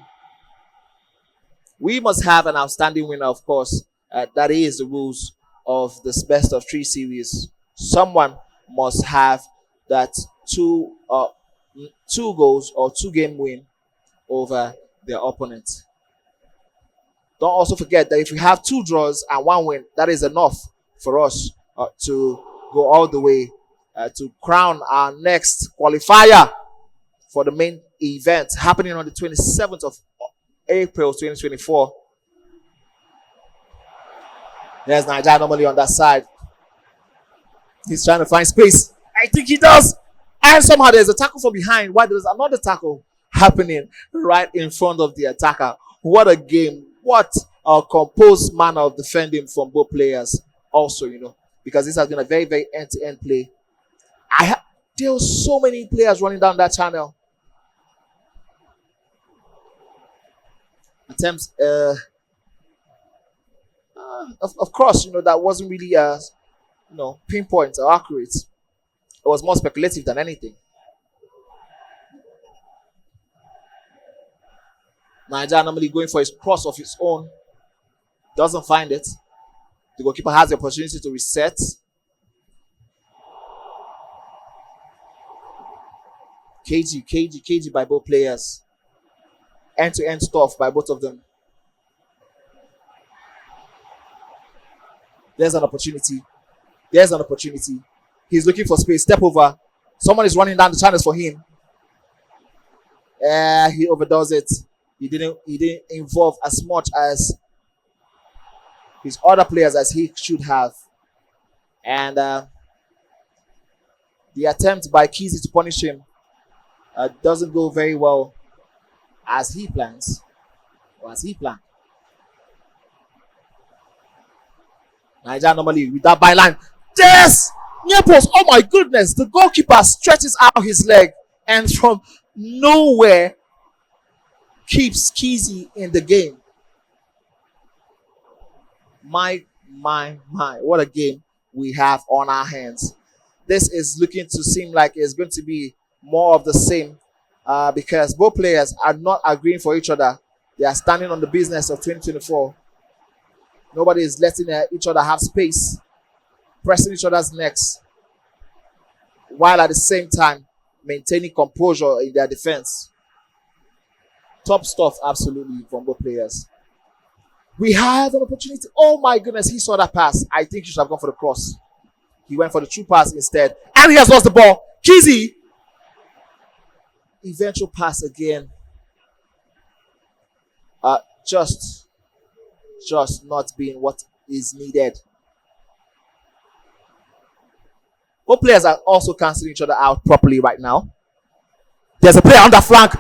We must have an outstanding winner, of course. That is the rules of this best of 3 series. Someone must have that 2 goals or 2-game win over their opponent. Don't also forget that if we have 2 draws and 1 win, that is enough for us to go all the way to crown our next qualifier for the main event happening on the 27th of April 2024. There's Nigeria normally on that side. He's trying to find space. I think he does. And somehow there's a tackle from behind. Why there's another tackle happening right in front of the attacker. What a game. What a composed manner of defending from both players. Also, because this has been a very, very end-to-end play. There were so many players running down that channel. Attempts, of course, that wasn't really, pinpoint or accurate. It was more speculative than anything. Nigeria normally going for his cross of his own. Doesn't find it. The goalkeeper has the opportunity to reset. KG by both players. end-to-end stuff by both of them. There's an opportunity. There's an opportunity. He's looking for space. Step over. Someone is running down the channels for him. He overdoes it. He didn't involve as much as his other players as he should have. And the attempt by Kizzy to punish him doesn't go very well as he plans. Or as he planned. Nigeria normally with that byline. Yes! Near post. Oh my goodness. The goalkeeper stretches out his leg and from nowhere keeps Kizzy in the game. My. What a game we have on our hands. This is looking to seem like it's going to be more of the same because both players are not agreeing for each other. They are standing on the business of 2024. Nobody is letting each other have space, pressing each other's necks, while at the same time maintaining composure in their defense. Top stuff, absolutely, from both players. We have an opportunity. Oh my goodness, he saw that pass. I think he should have gone for the cross. He went for the true pass instead. And he has lost the ball. Kizzy. Eventual pass again. Just not being what is needed. Both players are also cancelling each other out properly right now. There's a player on the flank.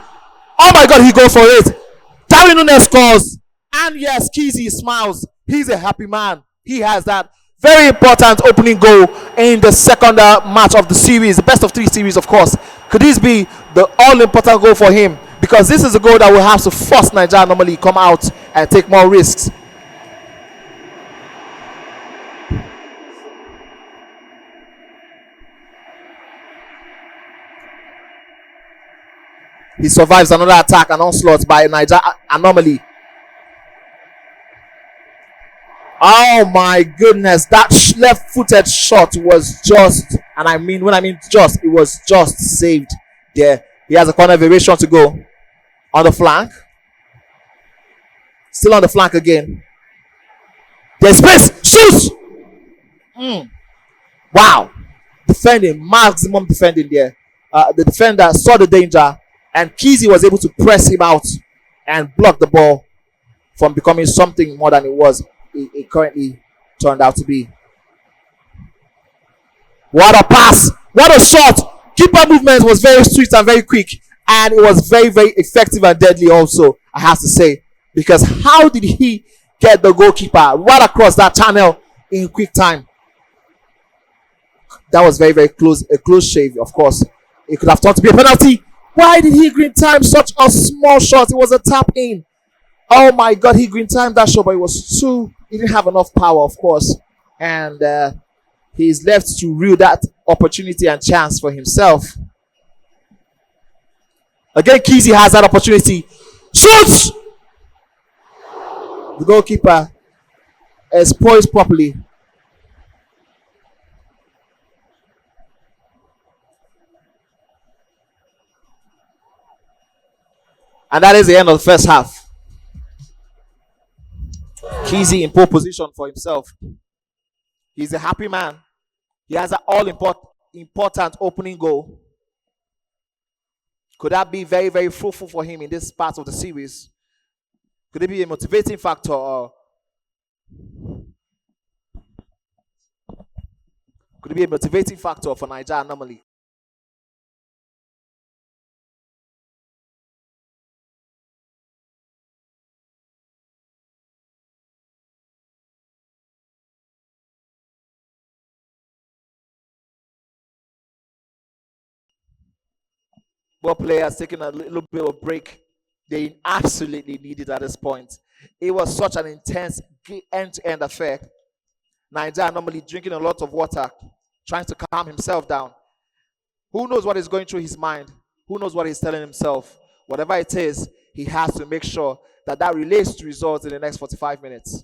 Oh my God, he goes for it. Darwin Nunes scores. And yes, Kizzy smiles. He's a happy man. He has that very important opening goal in the second match of the series, the best of 3 series, of course. Could this be the all-important goal for him? Because this is a goal that will have to force Nigeria normally come out and take more risks. He survives another attack and onslaught by Nigeria anomaly. Oh my goodness, that left-footed shot was just, and when I mean just, it was just saved there. He has a corner variation to go on the flank. Still on the flank again. There's space. Shoots. Wow. Defending, maximum defending there. The defender saw the danger, and Kizzy was able to press him out and block the ball from becoming something more than it currently turned out to be. What a pass! What a shot! Keeper movement was very sweet and very quick, and it was very, very effective and deadly also, I have to say. Because how did he get the goalkeeper right across that channel in quick time? That was very, very close. A close shave, of course. It could have turned to be a penalty. Why did he green time such a small shot? It was a tap in. Oh my God, he green timed that shot, but it was he didn't have enough power, of course. And he's left to rue that opportunity and chance for himself. Again, Kizzy has that opportunity. Shoots! The goalkeeper is poised properly. And that is the end of the first half. Kizzy in pole position for himself. He's a happy man. He has an all-important opening goal. Could that be very, very fruitful for him in this part of the series? Could it be a motivating factor? Or could it be a motivating factor for Nigeria normally? Both players taking a little bit of a break. They absolutely need it at this point. It was such an intense end-to-end affair. Nigeria normally drinking a lot of water, trying to calm himself down. Who knows what is going through his mind? Who knows what he's telling himself? Whatever it is, he has to make sure that relates to results in the next 45 minutes.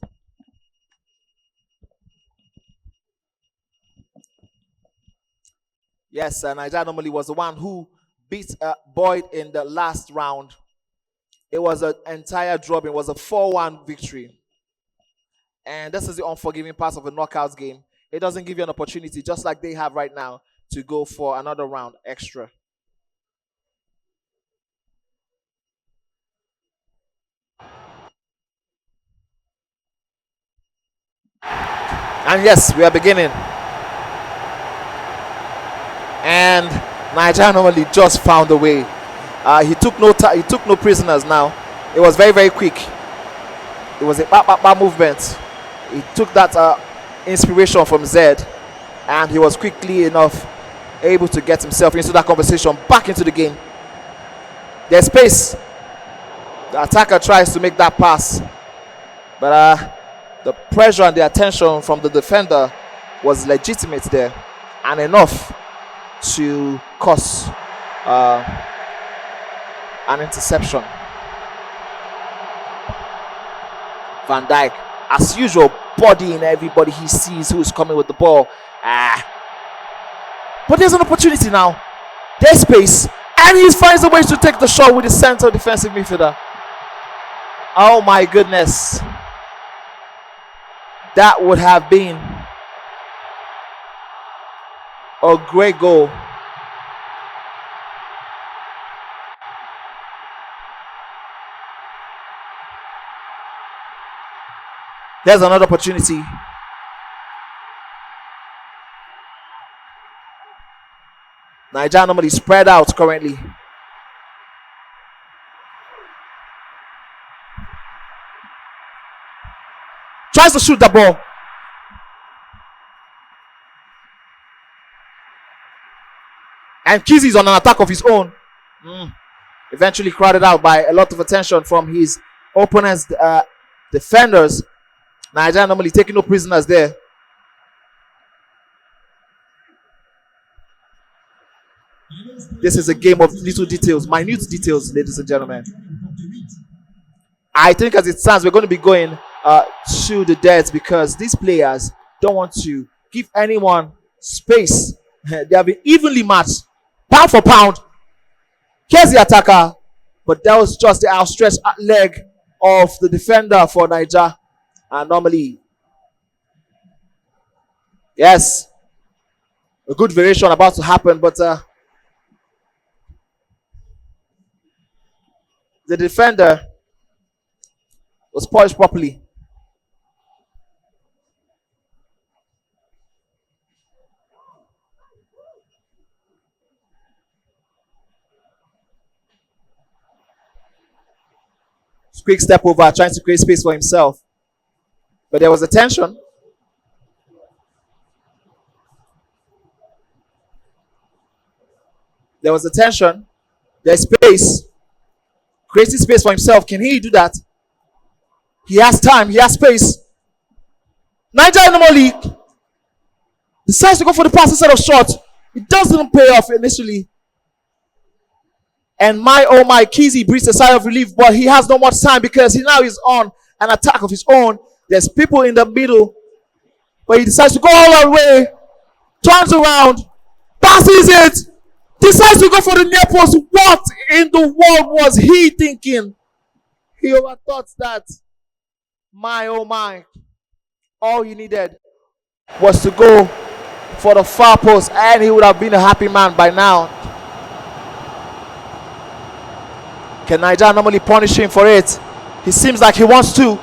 Yes, Nigeria normally was the one who beat Boyd in the last round It was an entire drop. It was a 4-1 victory. And this is the unforgiving part of a knockout game. It doesn't give you an opportunity, just like they have right now, to go for another round extra. And yes, we are beginning. And Nigeria normally just found a way. He took no prisoners now. It was very, very quick. It was a movement. He took that inspiration from Zed, and he was quickly enough able to get himself into that conversation, back into the game. There's space. The attacker tries to make that pass, but the pressure and the attention from the defender was legitimate there, and enough to cause an interception. Van Dijk, as usual, bodying everybody he sees who is coming with the ball. But there's an opportunity now. There's space, and he finds a way to take the shot with the center defensive midfielder. Oh my goodness. That would have been a great goal. There's another opportunity. Nigeria normally spread out currently. Tries to shoot the ball. And Kizzy's on an attack of his own. Eventually crowded out by a lot of attention from his opponent's defenders. Nigeria normally taking no prisoners there. This is a game of little details, minute details, ladies and gentlemen. I think as it stands, we're going to be going to the deaths because these players don't want to give anyone space. They have been evenly matched, pound for pound. Here's the attacker, but that was just the outstretched leg of the defender for Nigeria. And normally, yes, a good variation about to happen, but the defender was poised properly. Quick step over, trying to create space for himself. But there was a tension. There was a tension. There's space. Creating space for himself. Can he do that? He has time. He has space. Nigeria normally decides to go for the pass instead of shot. It doesn't pay off initially. And oh my, Kizzy breathes a sigh of relief, but he has not much time because he now is on an attack of his own. There's people in the middle, but he decides to go all the way, turns around, passes it, decides to go for the near post. What in the world was he thinking? He overthought that. My oh my. All he needed was to go for the far post, and he would have been a happy man by now. Can Nigeria normally punish him for it? He seems like he wants to.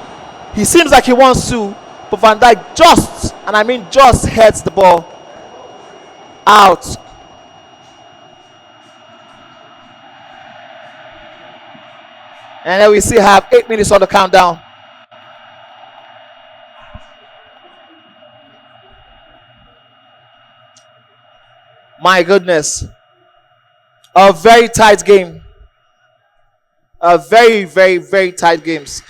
He seems like he wants to. But Van Dijk just, and I mean just, heads the ball out. And then we still have 8 minutes on the countdown. My goodness. A very tight game. A very, very, very tight games.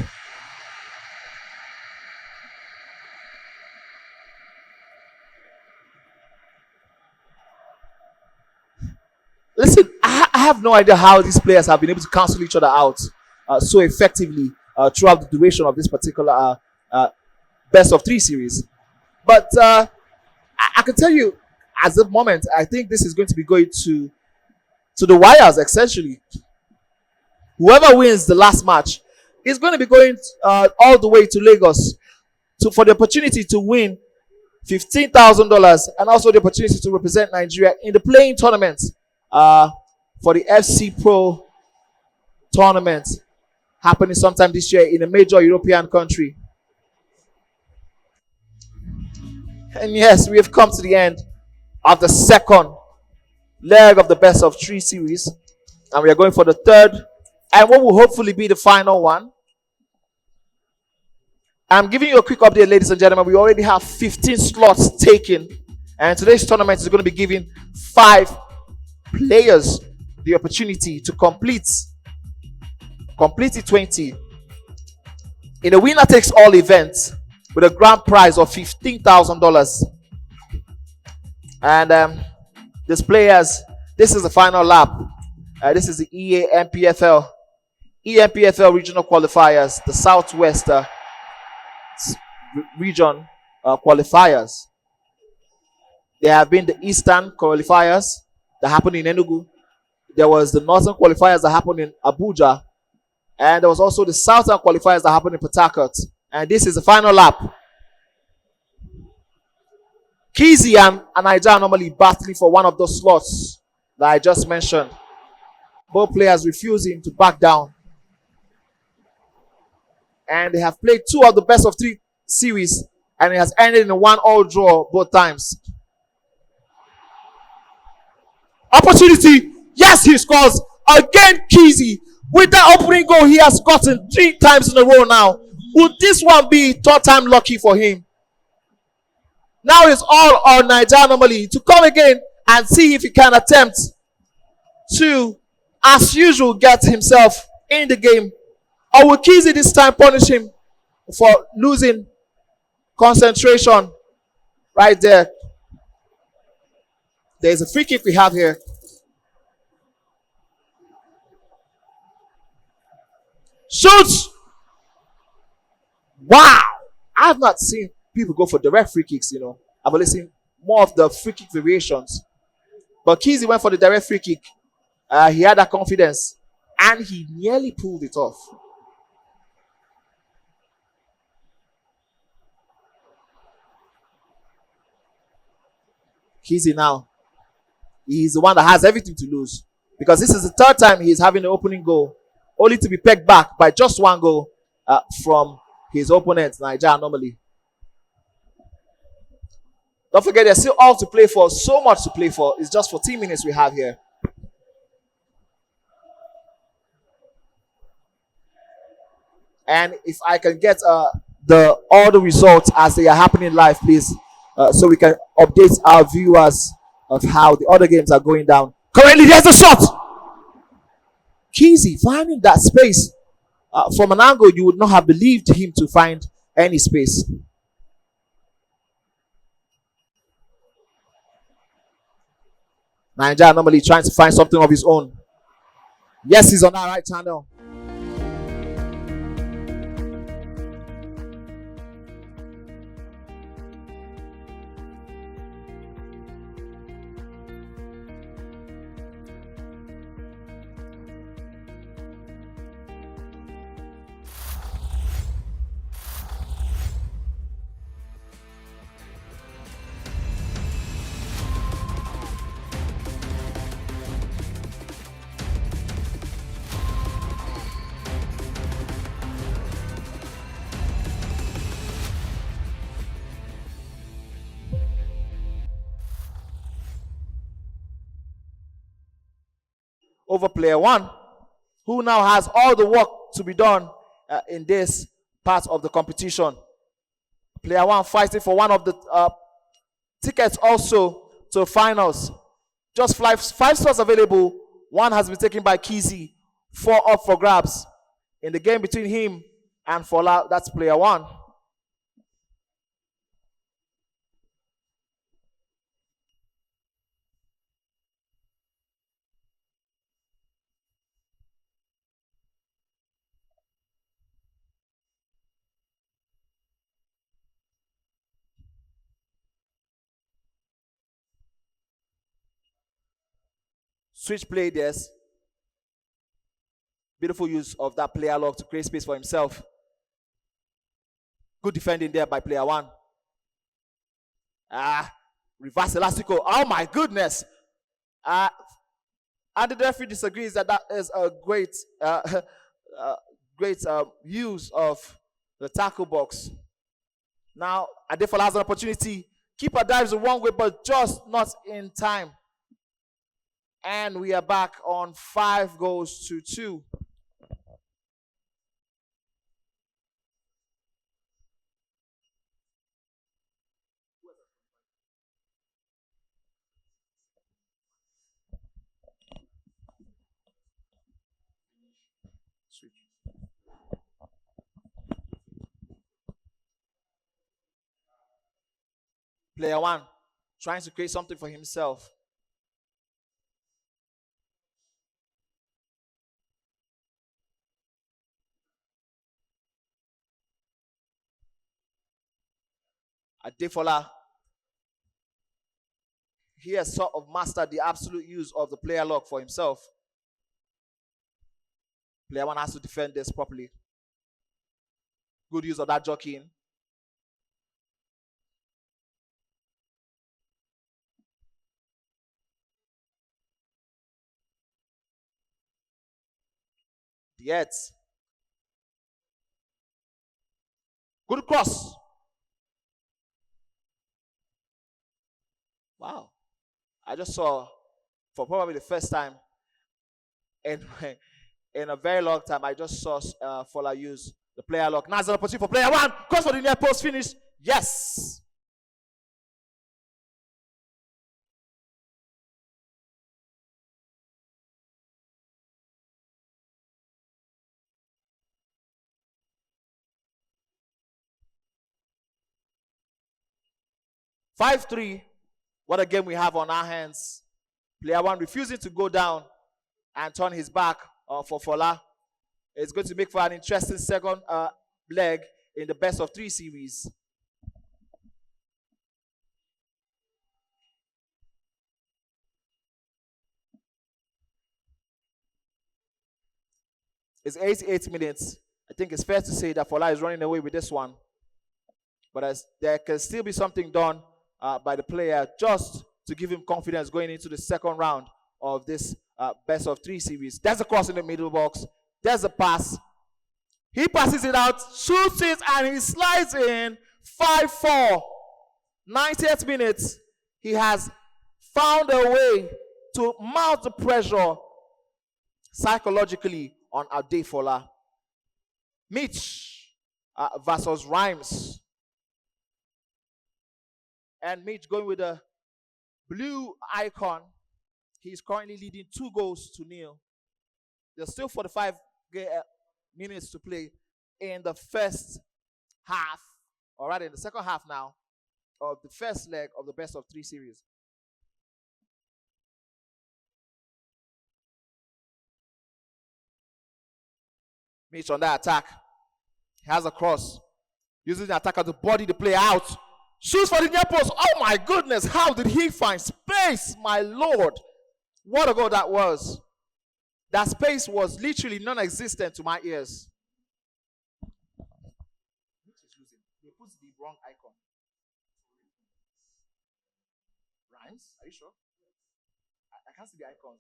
Listen, I have no idea how these players have been able to cancel each other out so effectively throughout the duration of this particular best of 3 series. But I can tell you, at the moment, I think this is going to be going to the wires, essentially. Whoever wins the last match is going to be going all the way to Lagos for the opportunity to win $15,000 and also the opportunity to represent Nigeria in the playing tournament for the FC Pro tournament happening sometime this year in a major European country. And yes, we have come to the end of the second leg of the best of three series, and we are going for the third and what will hopefully be the final one. I'm giving you a quick update, ladies and gentlemen. We already have 15 slots taken, and today's tournament is going to be giving 5 players the opportunity to complete it 20 in a winner takes all event with a grand prize of $15,000. And these players, this is the final lap. This is the eNPFL regional qualifiers, the Southwest region qualifiers. There have been the Eastern qualifiers that happened in Enugu. There was the Northern qualifiers that happened in Abuja. And there was also the Southern qualifiers that happened in Port Harcourt. And this is the final lap. Kizzy and Nigeria are normally battling for one of those slots that I just mentioned. Both players refusing to back down. And they have played 2 of the best of 3 series, and it has ended in a 1-all draw both times. Opportunity. Yes, he scores. Again, Kizzy. With that opening goal, he has gotten 3 times in a row now. Would this one be 3rd time lucky for him? Now it's all on Nigeria normally to come again and see if he can attempt to, as usual, get himself in the game. Or will Kizzy this time punish him for losing concentration right there? There's a free kick we have here. Shoots! Wow! I have not seen people go for direct free kicks, you know. I've only seen more of the free kick variations. But Kizzy went for the direct free kick. He had that confidence. And he nearly pulled it off. Kizzy now. He's the one that has everything to lose. Because this is the 3rd time he's having the opening goal. Only to be pegged back by just 1 goal from his opponent, Nigeria normally. Don't forget, there's still all to play for. So much to play for. It's just 14 minutes we have here. And if I can get all the results as they are happening live, please, so we can update our viewers of how the other games are going down. Currently, there's a shot. Kizzy finding that space from an angle you would not have believed him to find any space. Nigeria normally trying to find something of his own. Yes, he's on that right channel. Over player 1, who now has all the work to be done in this part of the competition. Player 1 fighting for one of the tickets also to finals. Just 5 slots available. 1 has been taken by Kizzy. 4 up for grabs. In the game between him and Fola, that's player 1. Switch play, yes. Beautiful use of that player lock to create space for himself. Good defending there by player 1. Reverse elastico. Oh my goodness. And the referee disagrees that is a great, great use of the tackle box. Now, Adefola has an opportunity. Keeper dives the wrong way, but just not in time. And we are back on 5-2. Switch. Player 1 trying to create something for himself. Adefola, he has sort of mastered the absolute use of the player lock for himself. Player 1 has to defend this properly. Good use of that jockeying. Yet. Good cross. Wow. I just saw, for probably the first time in a very long time, I just saw Fola use the player lock. Now there's an opportunity for player 1. Cross for the near post finish. Yes. (5-3). What a game we have on our hands. Player 1 refusing to go down and turn his back for Fola. It's going to make for an interesting second leg in the best of 3 series. It's 88 minutes. I think it's fair to say that Fola is running away with this one. But there can still be something done by the player just to give him confidence going into the second round of this best of 3 series. There's a cross in the middle box. There's a pass. He passes it out, shoots it, and he slides in. 5-4. 90th minute. He has found a way to mount the pressure psychologically on Adefola. Mitch versus Rhymes. And Mitch going with a blue icon. He's currently leading 2-0. There's still 45 minutes to play in the first half, or rather in the second half now, of the first leg of the best of 3 series. Mitch on that attack. He has a cross. Using the attacker to body the player out. Shoots for the near post. Oh my goodness, how did he find space? My Lord. What a goal that was. That space was literally non-existent to my ears. He puts the wrong icon. Rhymes? Are you sure? I can't see the icons.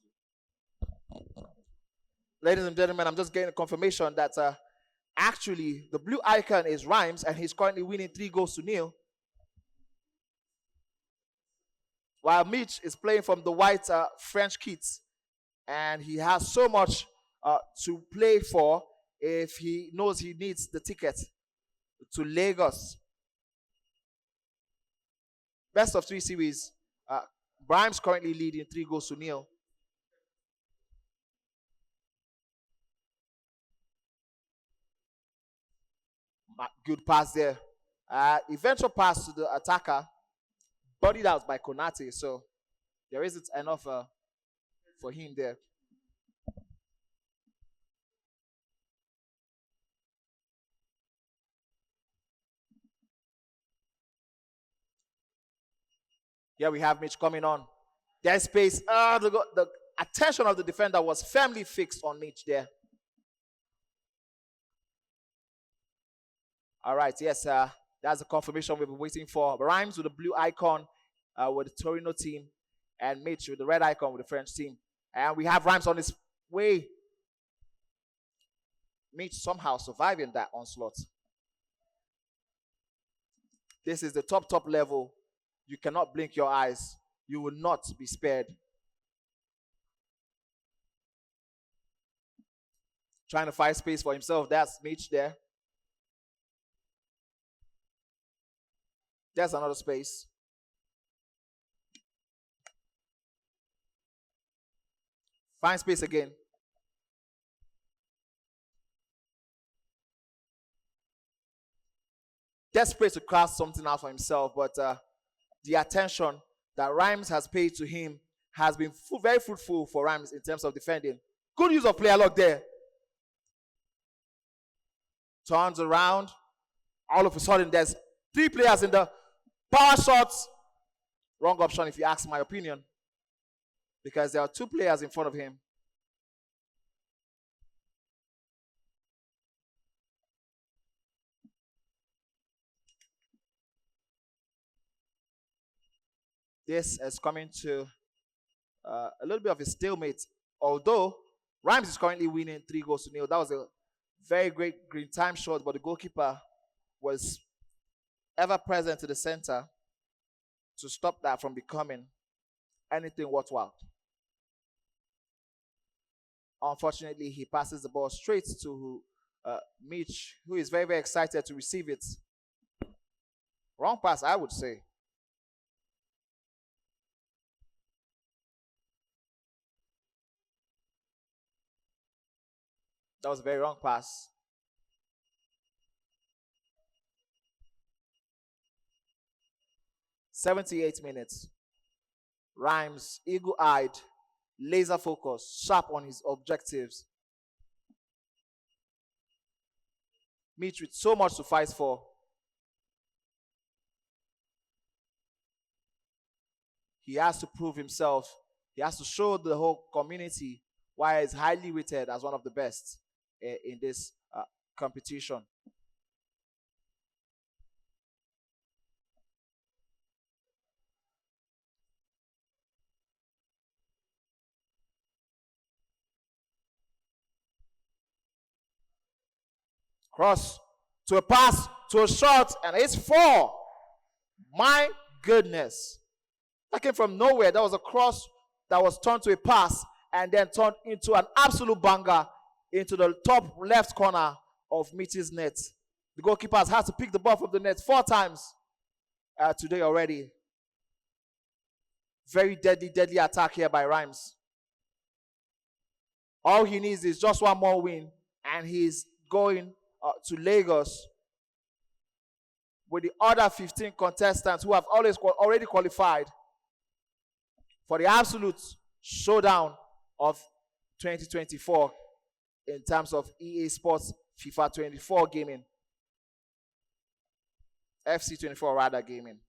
Ladies and gentlemen, I'm just getting a confirmation that actually the blue icon is Rhymes, and he's currently winning 3-0. While Mitch is playing from the white French kits, and he has so much to play for if he knows he needs the ticket to Lagos. Best of 3 series. Rhymes currently leading 3-0. Good pass there. Eventual pass to the attacker. Bodied out by Konate, so there isn't enough for him there. Here we have Mitch coming on. There's space. The attention of the defender was firmly fixed on Mitch there. All right, yes, that's the confirmation we've been waiting for. Rhymes with the blue icon with the Torino team, and Mitch with the red icon with the French team. And we have Rhymes on his way. Mitch somehow surviving that onslaught. This is the top level. You cannot blink your eyes. You will not be spared. Trying to find space for himself. That's Mitch there. There's another space. Find space again. Desperate to cast something out for himself, but the attention that Rhymes has paid to him has been very fruitful for Rhymes in terms of defending. Good use of player lock there. Turns around. All of a sudden, there's 3 players in the power shots. Wrong option if you ask my opinion, because there are 2 players in front of him. This is coming to a little bit of a stalemate, although Rhymes is currently winning 3-0. That was a very great green time shot, but the goalkeeper was ever present to the center to stop that from becoming anything worthwhile. Unfortunately, he passes the ball straight to Mitch, who is very, very excited to receive it. Wrong pass, I would say. That was a very wrong pass. "78 minutes. Rhymes, eagle-eyed, laser-focused, sharp on his objectives. Mitch with so much to fight for. He has to prove himself. He has to show the whole community why he's highly rated as one of the best in this competition. Cross to a pass to a shot, and it's 4. My goodness. That came from nowhere. That was a cross that was turned to a pass and then turned into an absolute banger into the top left corner of Mitch's net. The goalkeeper has had to pick the ball from the net 4 times today already. Very deadly attack here by Rhymes. All he needs is just one more win, and he's going to Lagos with the other 15 contestants who have already qualified for the absolute showdown of 2024 in terms of EA Sports FIFA 24 gaming. FC 24 rather gaming.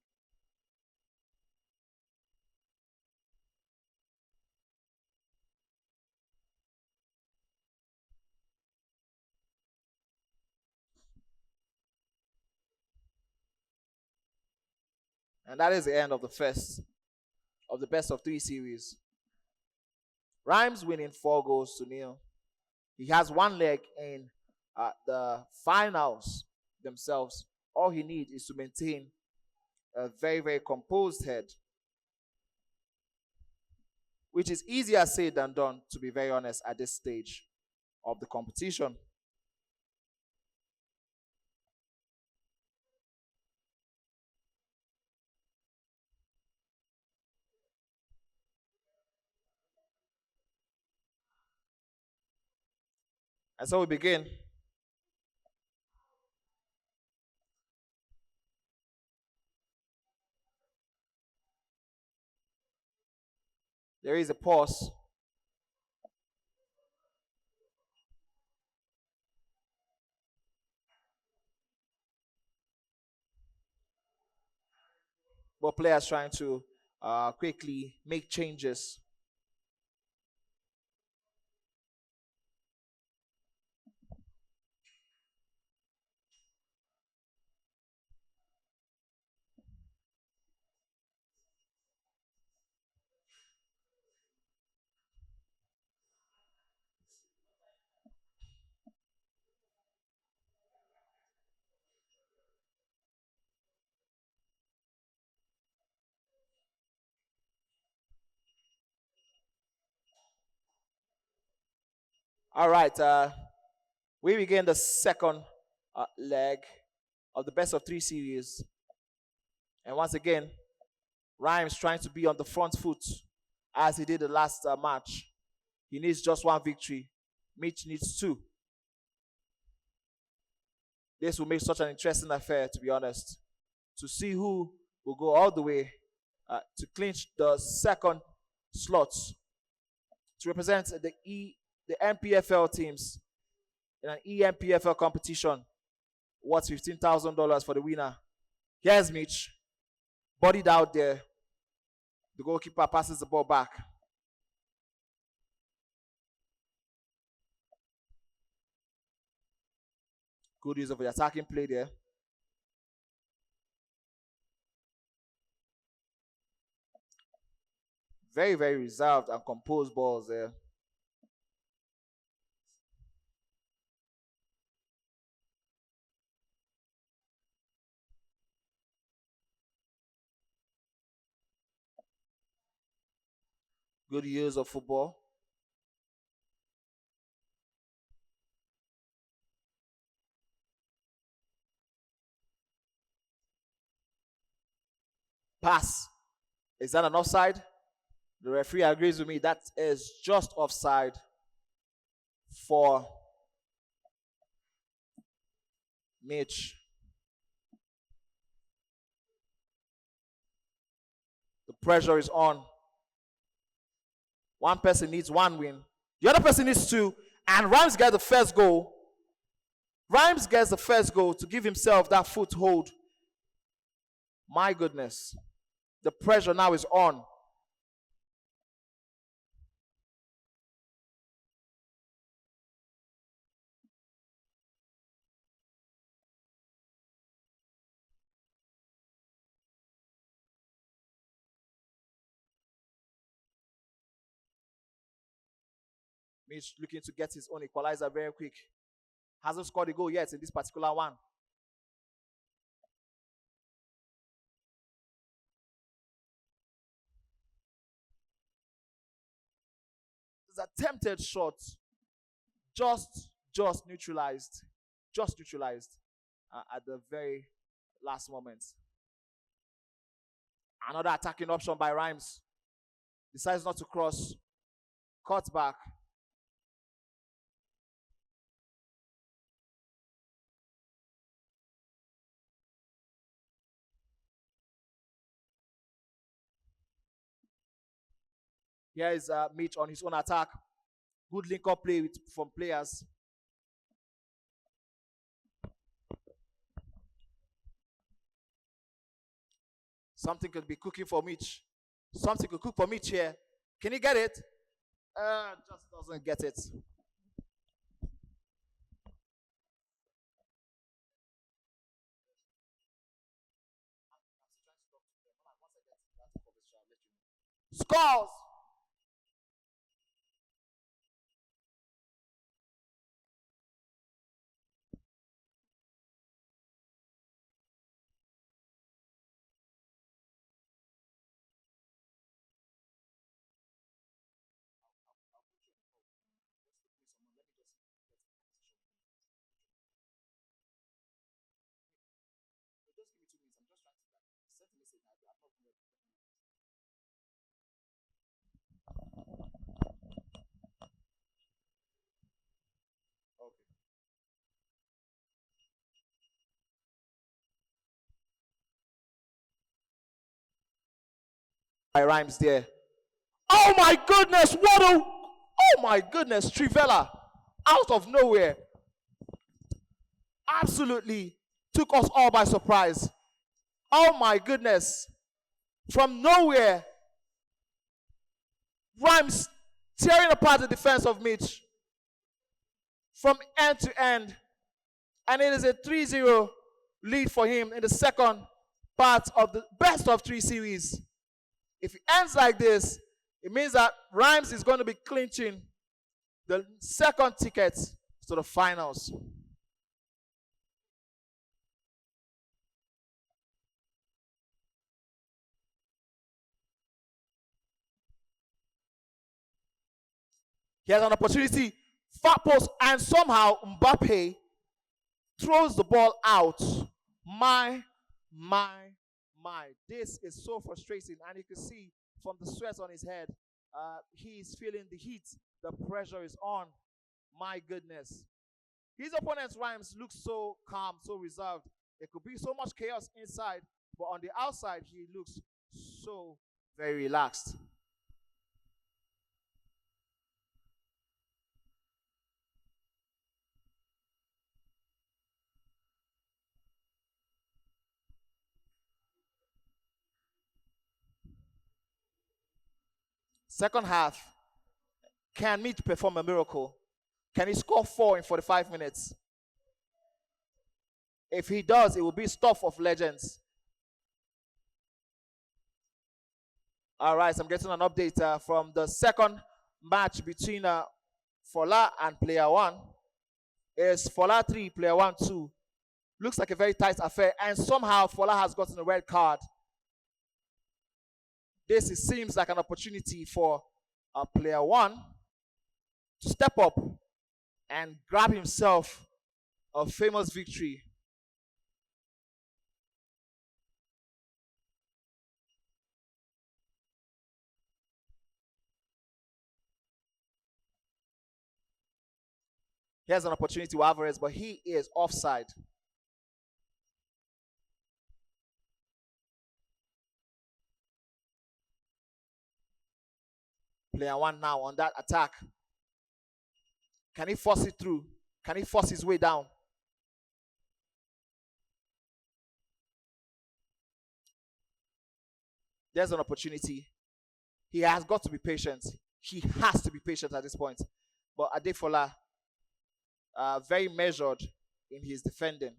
And that is the end of the first of the best of 3 series. Rhymes winning 4-0. He has 1 leg in the finals themselves. All he needs is to maintain a very, very composed head, which is easier said than done, to be very honest, at this stage of the competition. And so we begin. There is a pause. But players trying to quickly make changes. All right. We begin the second leg of the best of 3 series. And once again, Rhymes trying to be on the front foot as he did the last match. He needs just 1 victory. Mitch needs 2. This will make such an interesting affair, to be honest, to see who will go all the way to clinch the second slot to represent the NPFL teams in an eNPFL competition worth $15,000 for the winner. Here's Mitch, bodied out there. The goalkeeper passes the ball back. Good use of the attacking play there. Very, very reserved and composed balls there. Good use of football. Pass. Is that an offside? The referee agrees with me. That is just offside for Mitch. The pressure is on. One person needs 1 win. The other person needs 2. And Rhymes gets the first goal. Rhymes gets the first goal to give himself that foothold. My goodness. The pressure now is on. Mitch looking to get his own equalizer very quick. Hasn't scored a goal yet in this particular one. His attempted shot just neutralized. Just neutralized at the very last moment. Another attacking option by Rhymes. Decides not to cross. Cuts back. Here is Mitch on his own attack. Good link-up play from players. Something could be cooking for Mitch. Something could cook for Mitch here. Can he get it? Just doesn't get it. Scores! By Rhymes there. Oh my goodness, oh my goodness, Trivella out of nowhere. Absolutely took us all by surprise. Oh my goodness. From nowhere, Rhymes tearing apart the defense of Mitch from end to end. And it is a 3-0 lead for him in the second part of the best of 3 series. If it ends like this, it means that Rhymes is going to be clinching the second ticket to the finals. He has an opportunity Far post, and somehow Mbappe throws the ball out. My. This is so frustrating, and you can see from the sweat on his head, he's feeling the heat. The pressure is on. My goodness. His opponent's Rhymes looks so calm, so reserved. There could be so much chaos inside, but on the outside, he looks so very relaxed. Second half, can Mitch perform a miracle? Can he score 4 in 45 minutes? If he does, it will be stuff of legends. All right, so I'm getting an update from the second match between Fola and player 1. It's Fola 3, player 1 2. Looks like a very tight affair, and somehow Fola has gotten a red card. Seems like an opportunity for player 1 to step up and grab himself a famous victory. He has an opportunity with Alvarez, but he is offside. Player 1 now on that attack. Can he force it through? Can he force his way down? There's an opportunity. He has got to be patient. He has to be patient at this point. But Adefola, very measured in his defending.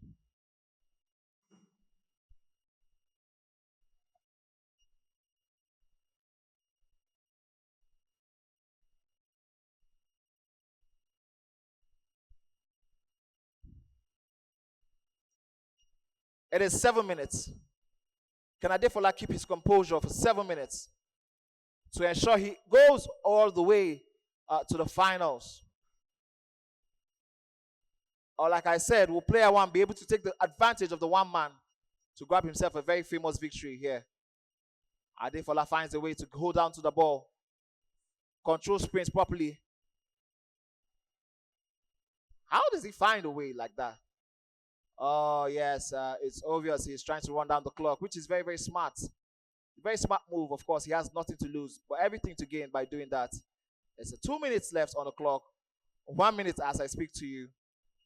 It is 7 minutes. Can Adefola keep his composure for 7 minutes to ensure he goes all the way to the finals? Or like I said, will player 1 be able to take the advantage of the one man to grab himself a very famous victory here? Adefola finds a way to hold down to the ball, control sprints properly. How does he find a way like that? Oh, yes, it's obvious he's trying to run down the clock, which is very, very smart. Very smart move, of course. He has nothing to lose, but everything to gain by doing that. There's 2 minutes left on the clock. 1 minute as I speak to you.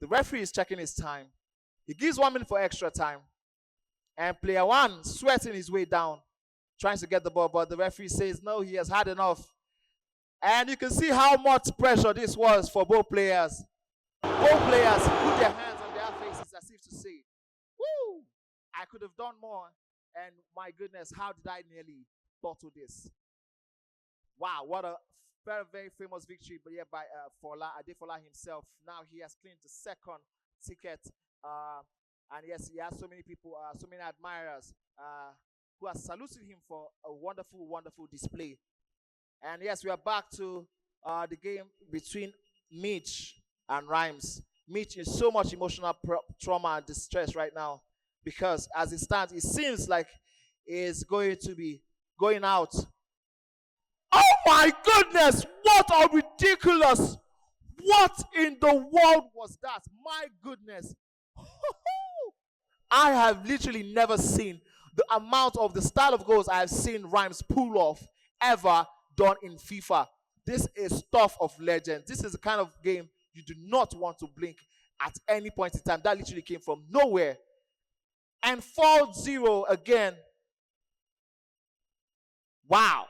The referee is checking his time. He gives 1 minute for extra time. And player 1 sweating his way down, trying to get the ball, but the referee says no, he has had enough. And you can see how much pressure this was for both players. Both players put their hands on their faces as if to say, woo, I could have done more. And my goodness, how did I nearly bottle this? Wow, what a very, very famous victory, but yeah, by Adefola himself. Now he has claimed the second ticket. And yes, he has so many people, so many admirers who are saluting him for a wonderful, wonderful display. And yes, we are back to the game between Mitch and Rhymes. Mitch is so much emotional trauma and distress right now because as it stands, it seems like he's going to be going out. Oh my goodness! What a ridiculous! What in the world was that? My goodness! I have literally never seen the amount of the style of goals I have seen Rhymes pull off ever done in FIFA. This is stuff of legend. This is the kind of game you do not want to blink at any point in time. That literally came from nowhere. And 4-0 again. Wow.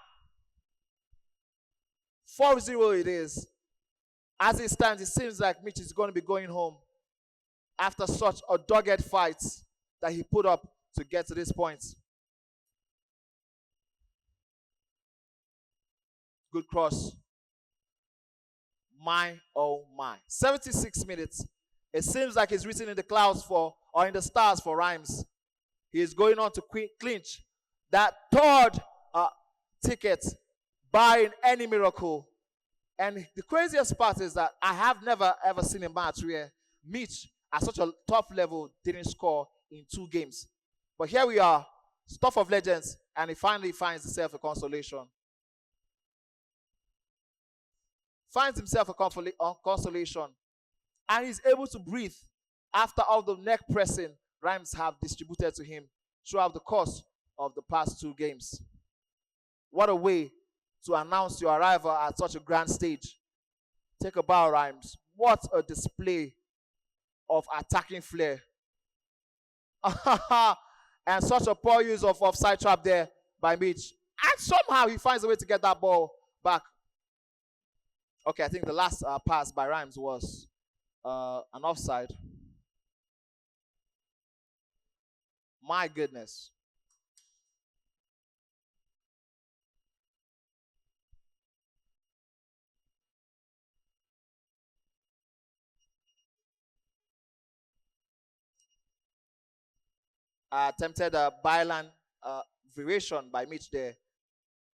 4-0 it is. As it stands, it seems like Mitch is going to be going home after such a dogged fight that he put up to get to this point. Good cross. My, oh my. 76 minutes. It seems like it's written in the clouds or in the stars for Rhymes. He is going on to clinch that third ticket, barring any miracle. And the craziest part is that I have never ever seen a match where Mitch at such a top level didn't score in 2 games. But here we are, stuff of legends, and he finally finds himself a consolation. Finds himself a consolation. And he's able to breathe after all the neck pressing Rhymes have distributed to him throughout the course of the past 2 games. What a way to announce your arrival at such a grand stage. Take a bow, Rhymes. What a display of attacking flair. And such a poor use of offside trap there by Mitch. And somehow he finds a way to get that ball back. Okay, I think the last pass by Rhymes was an offside. My goodness. Attempted a byline variation by Mitch there.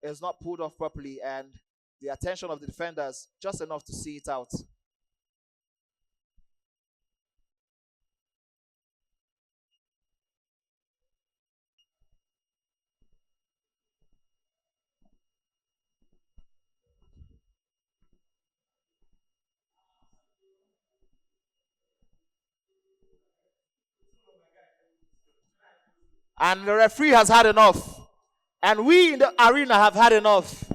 It's not pulled off properly, and the attention of the defenders just enough to see it out. And the referee has had enough. And we in the arena have had enough.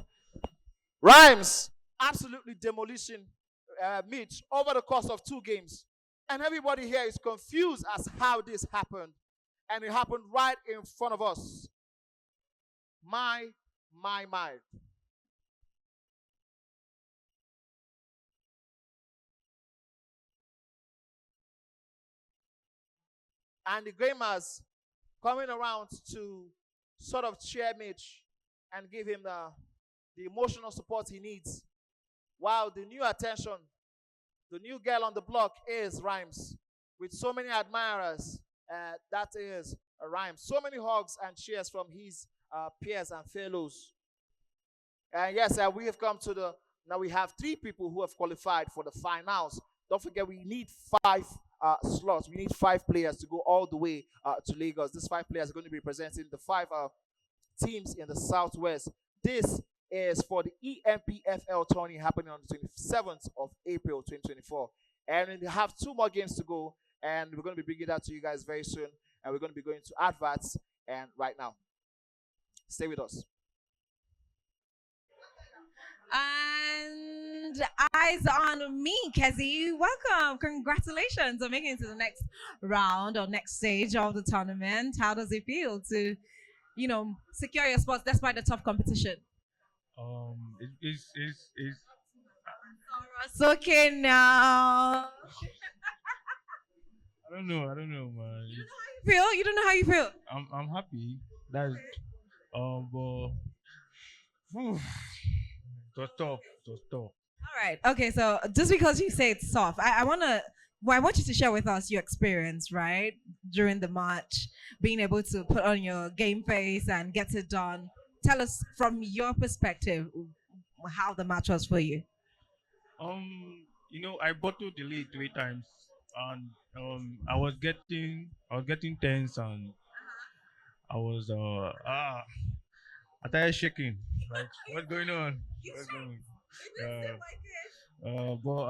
Rhymes absolutely demolishing Mitch over the course of 2 games. And everybody here is confused as how this happened. And it happened right in front of us. My. And the gamers coming around to sort of cheer Mitch and give him the emotional support he needs. While the new attention, the new girl on the block is Rhymes. With so many admirers, that is Rhymes. So many hugs and cheers from his peers and fellows. And yes, we have come to now we have 3 people who have qualified for the finals. Don't forget, we need 5 slots. We need 5 players to go all the way to Lagos. These 5 players are going to be representing the 5 teams in the Southwest. This is for the eNPFL tourney happening on the 27th of April 2024. And we have 2 more games to go, and we're going to be bringing that to you guys very soon. And we're going to be going to adverts and right now. Stay with us. And eyes on me, Kezi. Welcome. Congratulations on making it to the next round or next stage of the tournament. How does it feel to, secure your spots despite the tough competition? It's It's okay now. I don't know, man. You don't know how you feel? I'm happy. That's but it was tough. All right. Okay. So just because you say it's soft, I want you to share with us your experience, right, during the match, being able to put on your game face and get it done. Tell us from your perspective how the match was for you. I bottled the lead 3 times, and I was getting tense, and I was I started shaking. Like, what's going on? What's going on? But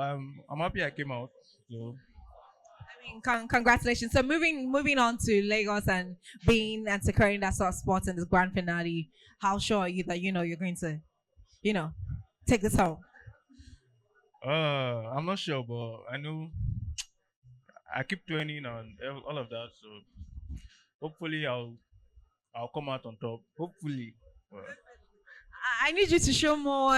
I'm happy I came out. So. Congratulations. So moving on to Lagos and securing that sort of spot in this grand finale. How sure are you that you're going to, take this home? I'm not sure, but I know I keep training and all of that. So hopefully I'll come out on top. Hopefully. I need you to show more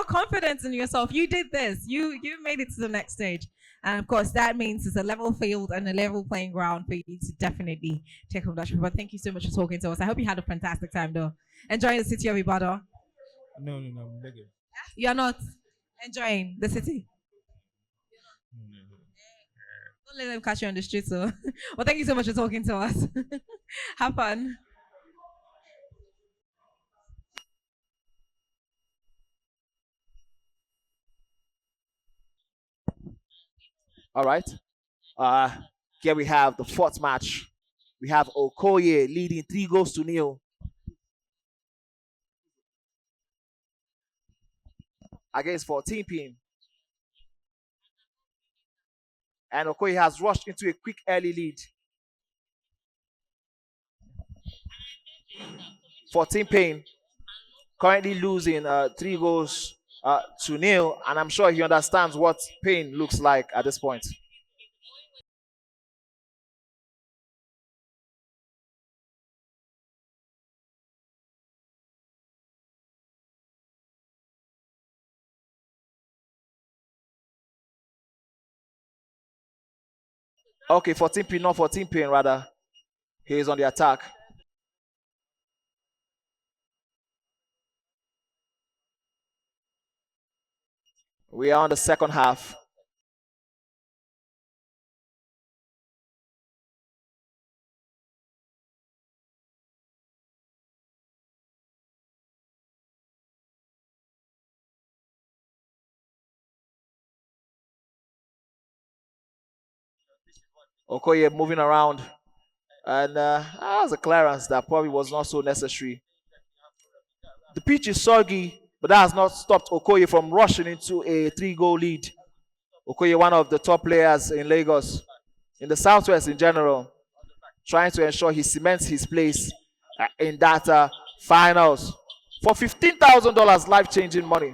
confidence in yourself. You did this. You made it to the next stage. And of course, that means it's a level field and a level playing ground for you to definitely take home that trophy. But thank you so much for talking to us. I hope you had a fantastic time, though. Enjoying the city of Ibadan? No, I'm begging. You're not enjoying the city? No. Don't let them catch you on the street, so. Well, thank you so much for talking to us. Have fun. All right. Uh, Here we have the fourth match. We have Okoye leading 3-0 against 14 pin. And Okoye has rushed into a quick early lead. 14 pin currently losing 3-0, and I'm sure he understands what pain looks like at this point. Okay, 14 pin, not 14 pin, rather. He is on the attack. We are on the second half. Okoye moving around. And that was a clearance that probably was not so necessary. The pitch is soggy, but that has not stopped Okoye from rushing into a 3-goal lead. Okoye, one of the top players in Lagos, in the Southwest in general, trying to ensure he cements his place in that finals for $15,000 life-changing money.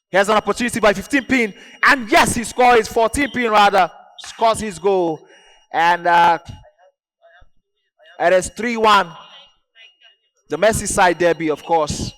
Here's an opportunity by 15 pin, and yes, he scores 14 pin rather, scores his goal, and it is 3-1. The Merseyside derby, of course.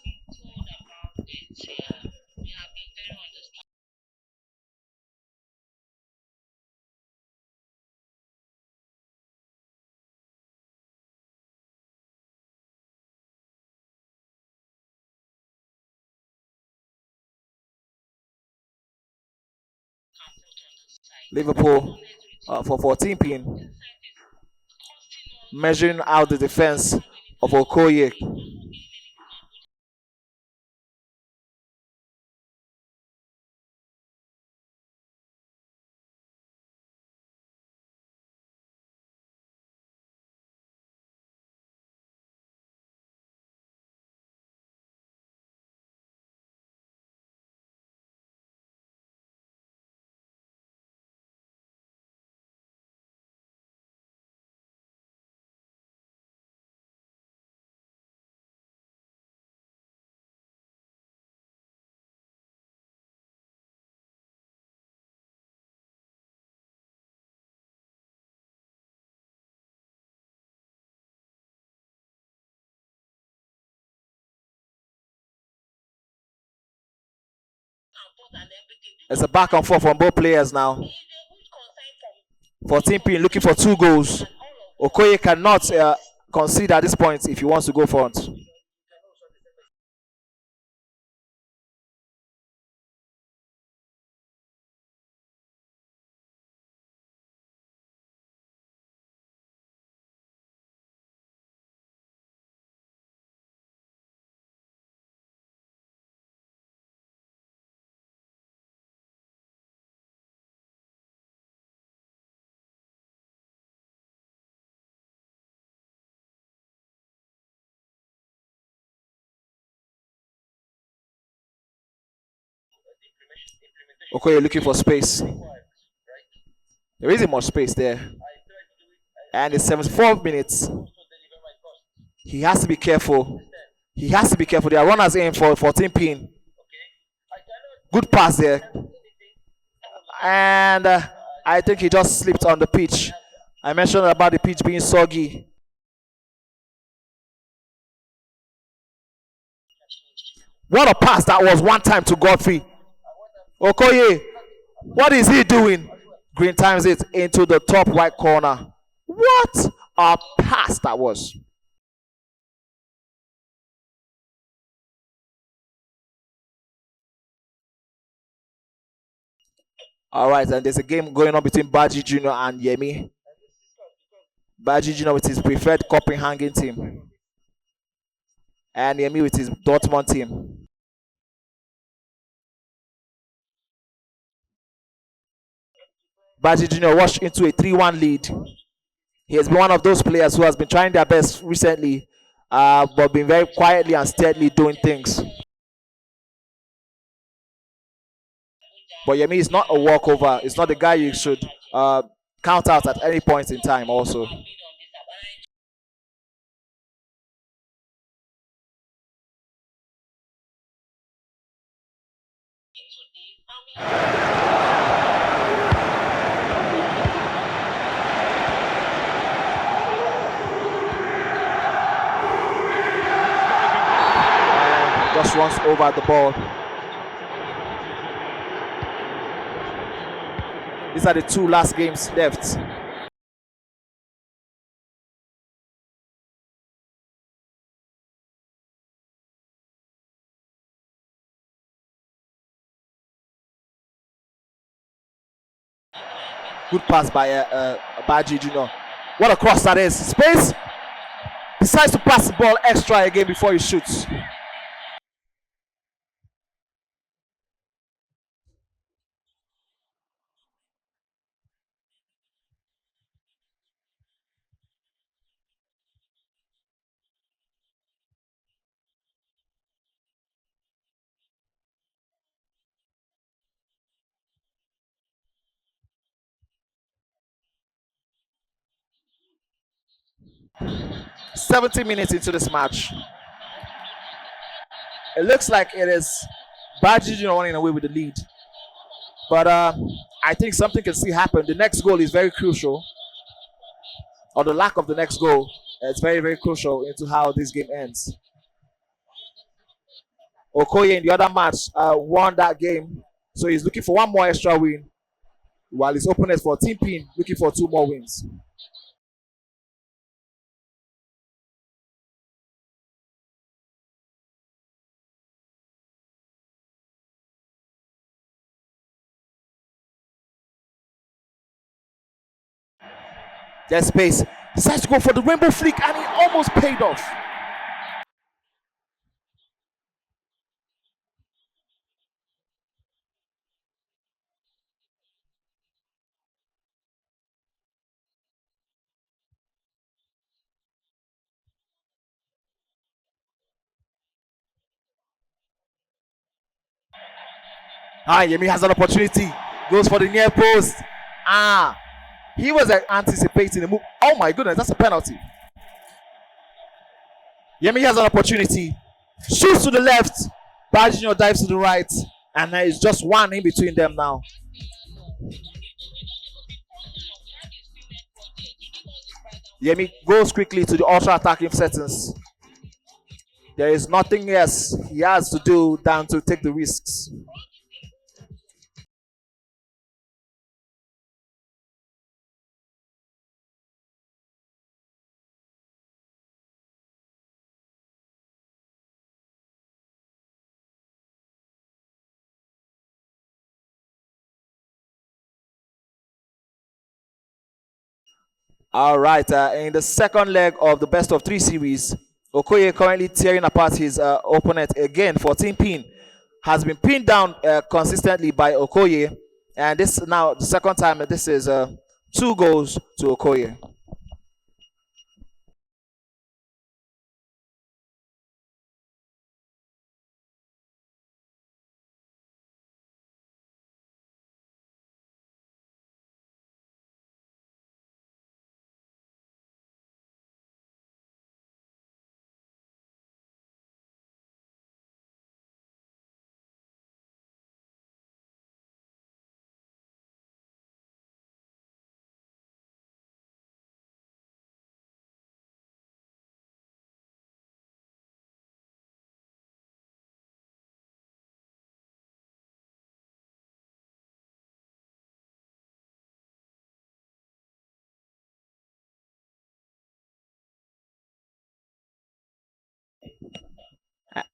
Liverpool for 14 pin, measuring out the defense of Okoye. It's a back and forth from both players now. 14 pin looking for 2 goals. Okoye cannot concede at this point if he wants to go front. Okoye looking for space. There isn't much space there. And it's 74 minutes. He has to be careful. He has to be careful. There are runners in for 14 pin. Good pass there. And I think he just slipped on the pitch. I mentioned about the pitch being soggy. What a pass that was one time to Godfrey. Okoye, what is he doing? Green times it into the top right corner. What a pass that was. All right, and there's a game going on between Baji Junior and Yemi. Baji Junior with his preferred Copenhagen team, and Yemi with his Dortmund team. Baji Junior washed into a 3-1 lead. He has been one of those players who has been trying their best recently, but been very quietly and steadily doing things. But Yemi is not a walkover. It's not the guy you should count out at any point in time also. Just runs over the ball. These are the two last games left. Good pass by Baji Junior. What a cross that is. Space. Decides to pass the ball extra again before he shoots. "70 minutes into this match. It looks like it is Baji Junior running away with the lead. But I think something can still happen. The next goal is very crucial. Or the lack of the next goal. It's very, very crucial into how this game ends. Okoye in the other match won that game. So he's looking for one more extra win. While his opponents for Team Pin looking for 2 more wins. There's space. Decides to go for the rainbow flick and it almost paid off. Yemi has an opportunity. Goes for the near post. He was anticipating the move. Oh my goodness, that's a penalty. Yemi has an opportunity. Shoots to the left. Baji Junior dives to the right. And there is just one in between them now. Yemi goes quickly to the ultra attacking settings. There is nothing else he has to do than to take the risks. All right, in the second leg of the best of 3 series, Okoye currently tearing apart his opponent again for Team Pin. Has been pinned down consistently by Okoye, and this now the second time that this is 2 goals to Okoye.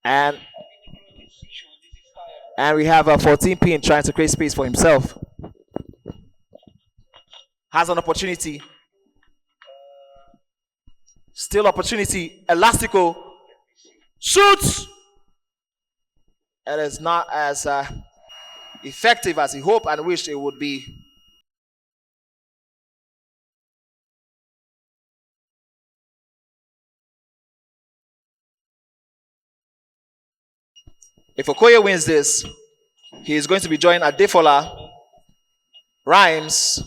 And we have a 14 pin trying to create space for himself. has an opportunity. Still opportunity. Elastico shoots. It is not as effective as he hoped and wished it would be. If Okoye wins this, he is going to be joined Adefola, Rhymes,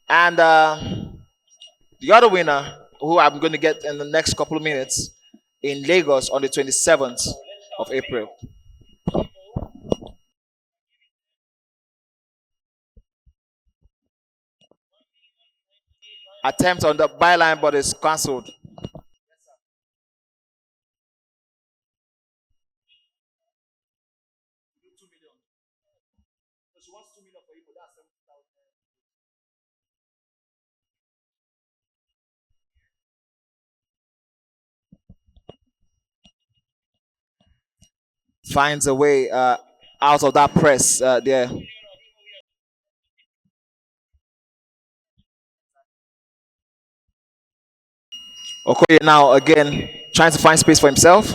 and the other winner, who I'm going to get in the next couple of minutes, in Lagos on the 27th of April. Attempt on the byline, but it's cancelled. Finds a way out of that press there. Okoye now again trying to find space for himself.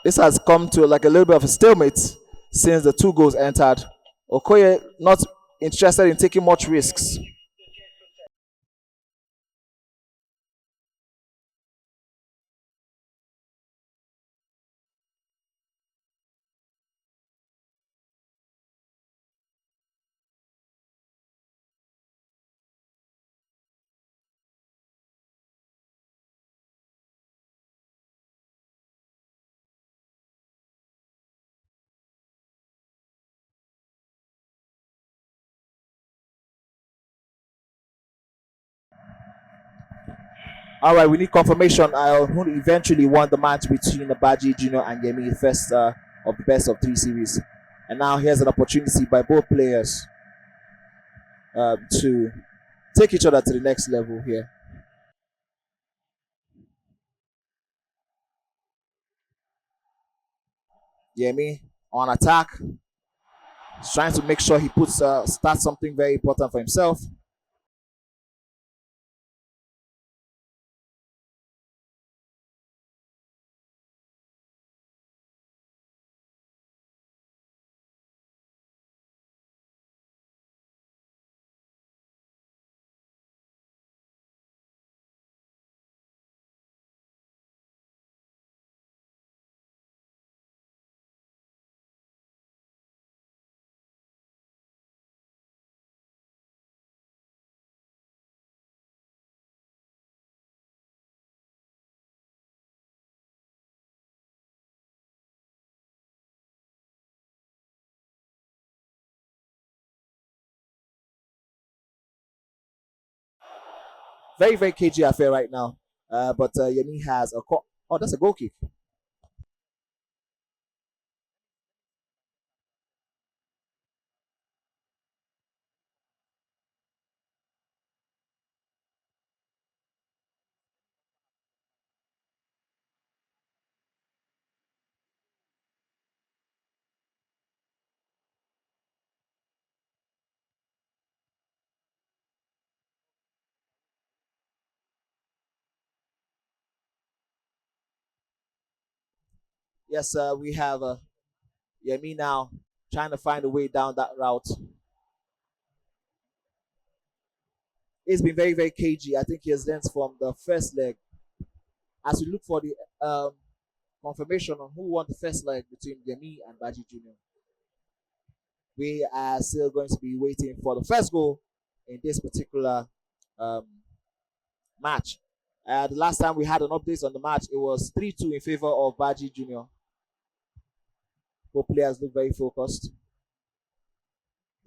This has come to like a little bit of a stalemate since the 2 goals entered. Okoye not interested in taking much risks. All right, we need confirmation who eventually won the match between Baji Junior and Yemi, first of the best of 3 series. And now here's an opportunity by both players to take each other to the next level here. Yemi on attack. He's trying to make sure he starts something very important for himself. Very, very cagey affair right now. But Yemi has a oh, that's a goal kick. Yes, we have Yemi now trying to find a way down that route. It's been very, very cagey. I think he has learned from the first leg. As we look for the confirmation on who won the first leg between Yemi and Baji Junior, we are still going to be waiting for the first goal in this particular match. The last time we had an update on the match, it was 3-2 in favor of Baji Junior. Both players look very focused.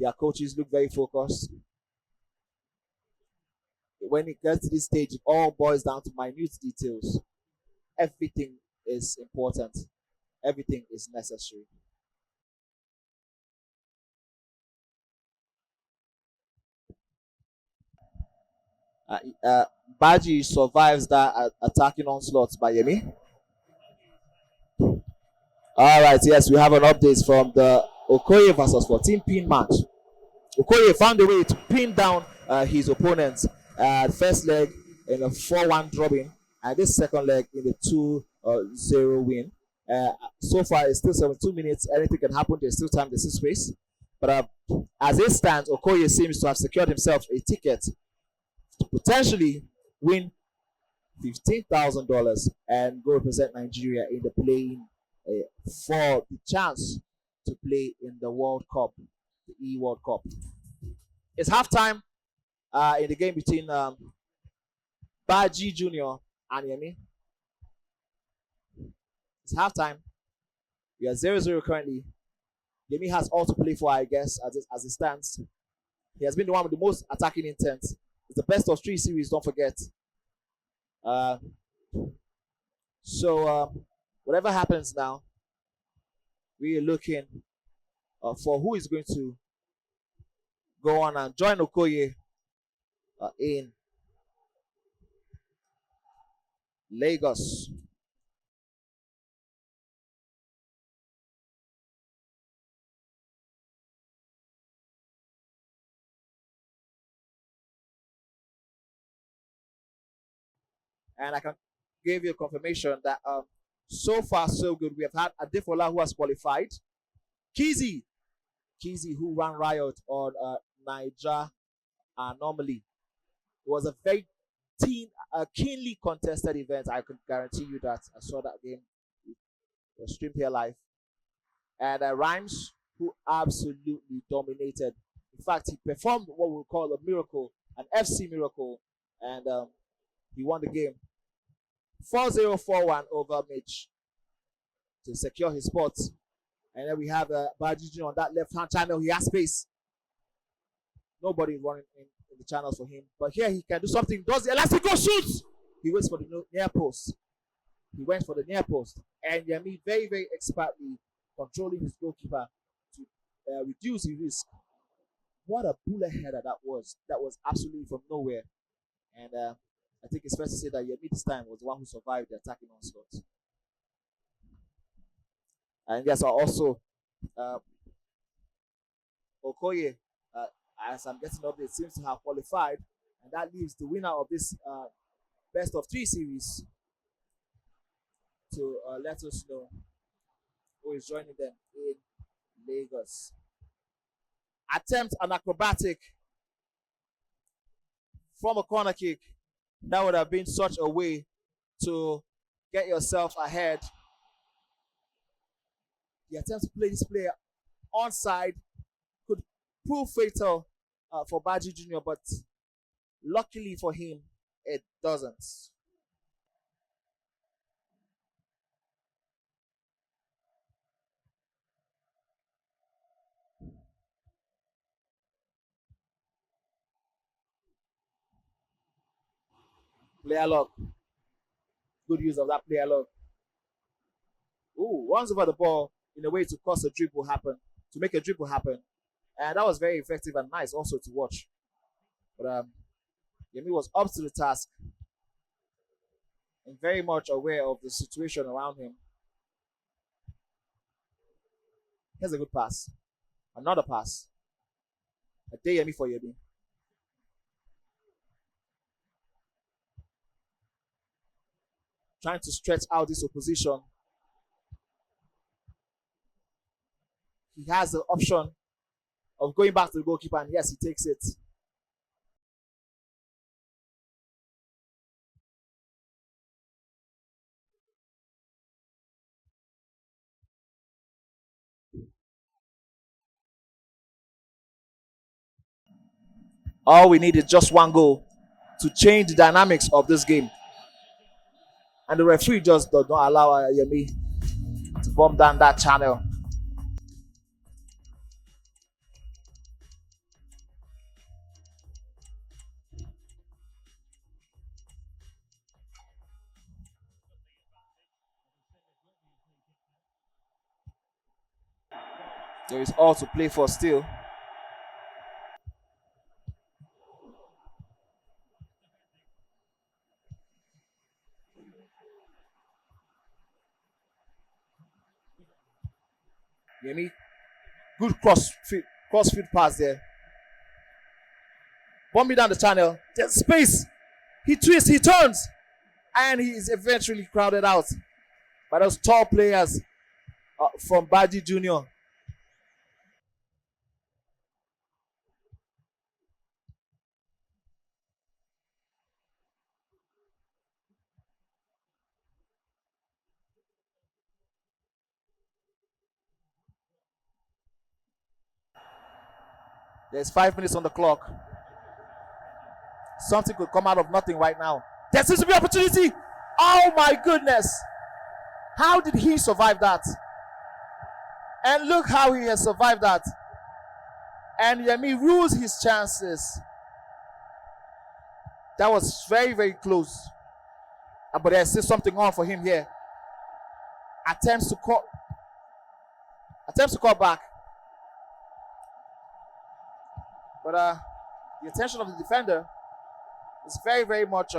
Their coaches look very focused. When it gets to this stage, it all boils down to minute details. Everything is important. Everything is necessary. Baji survives that attacking onslaught by Yemi. All right, yes, we have an update from the Okoye versus 14 pin match. Okoye found a way to pin down his opponent first leg in a 4-1 drubbing, and this second leg in the 2-0 win. So far, it's still 72 minutes. Anything can happen. There's still time. There's still space. But as it stands, Okoye seems to have secured himself a ticket to potentially win $15,000 and go represent Nigeria in the playing for the chance to play in the World Cup, the E World Cup. It's halftime in the game between Baji Jr. and Yemi. It's halftime. We are 0-0 currently. Yemi has all to play for, I guess, as it stands. He has been the one with the most attacking intent. It's the best of 3 series, don't forget. So whatever happens now, we are looking for who is going to go on and join Okoye in Lagos. And I can give you a confirmation that so far so good. We have had Adefola who has qualified. Kizzy who ran riot on Niger anomaly. It was a very keenly contested event. I can guarantee you that. I saw that game. It was streamed here live. And Rhymes, who absolutely dominated. In fact, he performed what we call a miracle, an FC miracle, and he won the game 4-0, 4-1 over Mitch to secure his spot. And then we have Bajiji on that left-hand channel. He has space. Nobody running in the channels for him. But here he can do something. Does the elastic go shoots? He waits for the near post. He went for the near post. And Yemi very, very expertly controlling his goalkeeper to reduce his risk. What a bullet header that was. That was absolutely from nowhere. And I think it's fair to say that Yemi this time was the one who survived the attacking onslaught. And yes, also Okoye, as I'm getting updates, seems to have qualified, and that leaves the winner of this best of 3 series to let us know who is joining them in Lagos. Attempt an acrobatic from a corner kick. That would have been such a way to get yourself ahead. The attempt to play this player onside could prove fatal for Baji Jr., but luckily for him, it doesn't. Player lock. Good use of that player lock. Ooh, runs over the ball in a way to cause a dribble happen, to make a dribble happen. And that was very effective and nice also to watch. But Yemi was up to the task and very much aware of the situation around him. Here's a good pass. Another pass. A day Yemi for Yemi. Trying to stretch out this opposition. He has the option of going back to the goalkeeper, and yes, he takes it. All we need is just one goal to change the dynamics of this game. And the referee just does not allow Yemi to bomb down that channel. There is all to play for still. Yemi, good crossfield pass there. Bombing down the channel. There's space. He twists, he turns, and he is eventually crowded out by those tall players from Baji Junior. There's 5 minutes on the clock. Something could come out of nothing right now. There seems to be opportunity. Oh my goodness. How did he survive that? And look how he has survived that. And Yemi rules his chances. That was very, very close. But there's still something on for him here. Attempts to cut back. But the attention of the defender is very, very much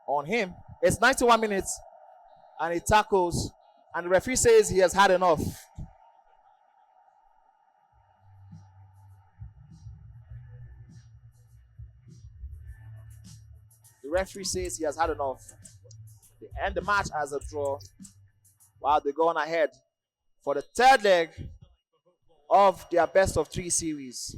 on him. It's 91 minutes, and he tackles, and the referee says he has had enough. The referee says he has had enough. They end the match as a draw while they go on ahead for the third leg of their best of 3 series.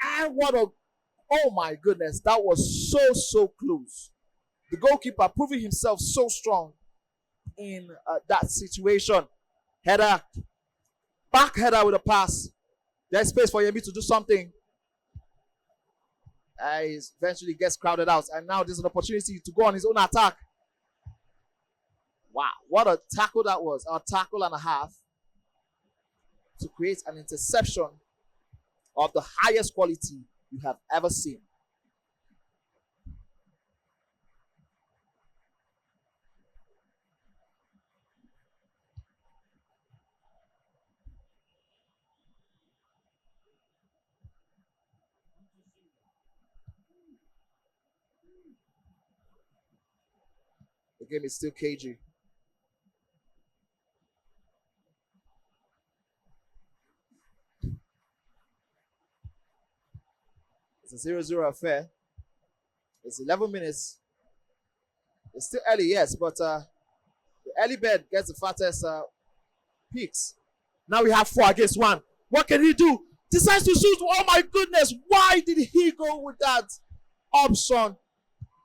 And oh my goodness, that was so close. The goalkeeper proving himself so strong in that situation. Header, back header with a pass. There's space for Yemi to do something. He eventually gets crowded out, and now there's an opportunity to go on his own attack. Wow, what a tackle that was. A tackle and a half to create an interception of the highest quality you have ever seen. The game is still cagey. It's a 0-0 affair. It's 11 minutes. It's still early, yes, but the early bird gets the fattest picks. Now we have 4 against 1. What can he do? Decides to shoot. Oh my goodness. Why did he go with that option?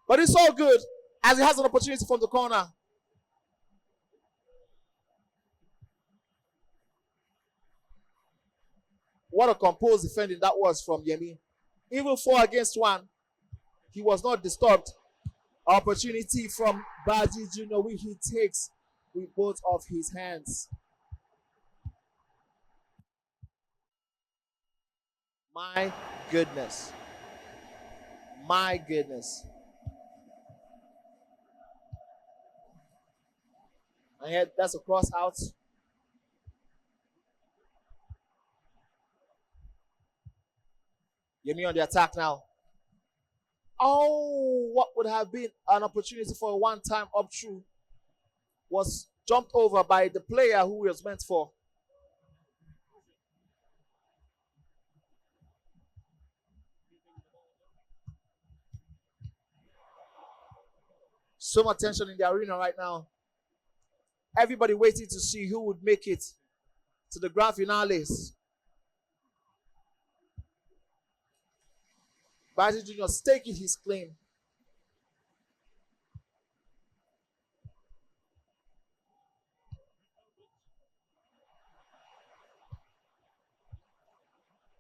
But it's all good as he has an opportunity from the corner. What a composed defending that was from Yemi. Even 4 against 1, he was not disturbed. Opportunity from Baji Junior, which he takes with both of his hands. My goodness. My goodness. And here, that's a cross out. Yemi on the attack now. Oh, what would have been an opportunity for a one-time up through was jumped over by the player who was meant for. So much tension in the arena right now. Everybody waiting to see who would make it to the grand finales. Baji Junior staking his claim.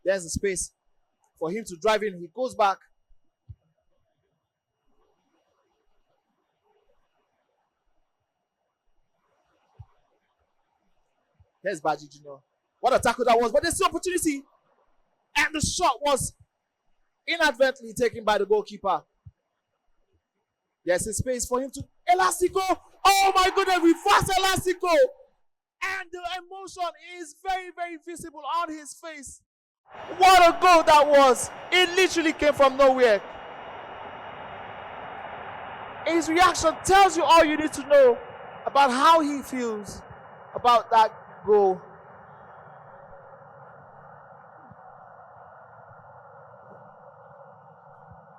There's a space for him to drive in. He goes back. There's Baji Junior. What a tackle that was. But there's the opportunity. And the shot was inadvertently taken by the goalkeeper. There's a space for him to Elastico. Oh my goodness, reverse Elastico. And the emotion is very, very visible on his face. What a goal that was. It literally came from nowhere. His reaction tells you all you need to know about how he feels about that goal.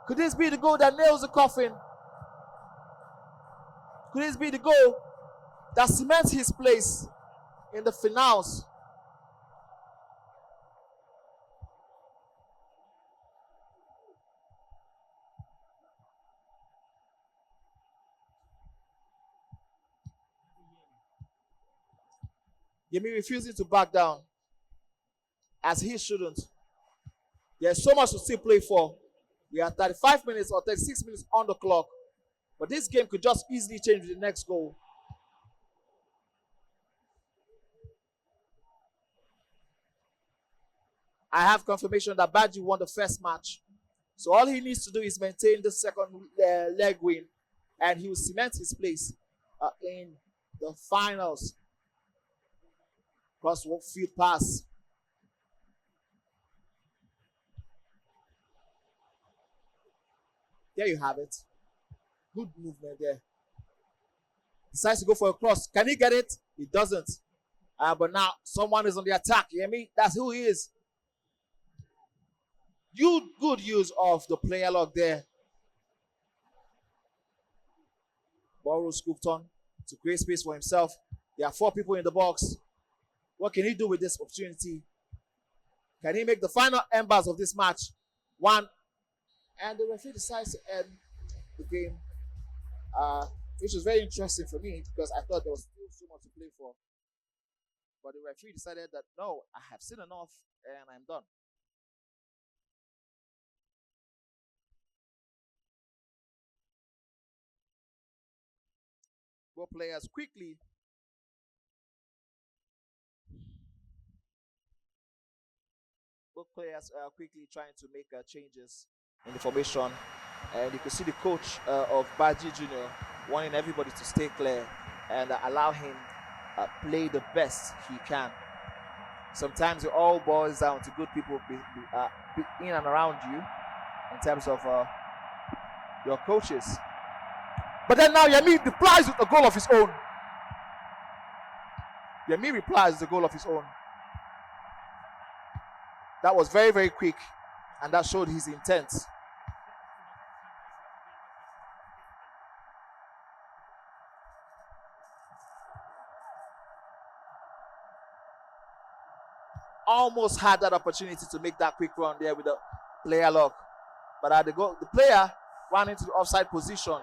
Could this be the goal that nails the coffin? Could this be the goal that cements his place in the finals? Yemi refusing to back down, as he shouldn't. There's so much to still play for. We are 35 minutes or 36 minutes on the clock. But this game could just easily change with the next goal. I have confirmation that Badji won the first match. So all he needs to do is maintain the second leg win. And he will cement his place in the finals. Cross-field pass. There you have it. Good movement there. Decides to go for a cross. Can he get it? He doesn't. But now someone is on the attack. You hear me? That's who he is. Good use of the player lock there. Boro scooped on to create space for himself. There are 4 people in the box. What can he do with this opportunity? Can he make the final embers of this match? 1. And the referee decides to end the game. Which was very interesting for me because I thought there was still so much to play for. But the referee decided that no, I have seen enough and I'm done. Both players quickly trying to make changes in the formation. And you can see the coach of Baji Jr. wanting everybody to stay clear and allow him play the best he can. Sometimes it all boils down to good people be in and around you in terms of your coaches. But then now Yemi replies with a goal of his own. Yemi replies with a goal of his own. That was very, very quick, and that showed his intent. Almost had that opportunity to make that quick run there with the player lock. But the player ran into the offside position.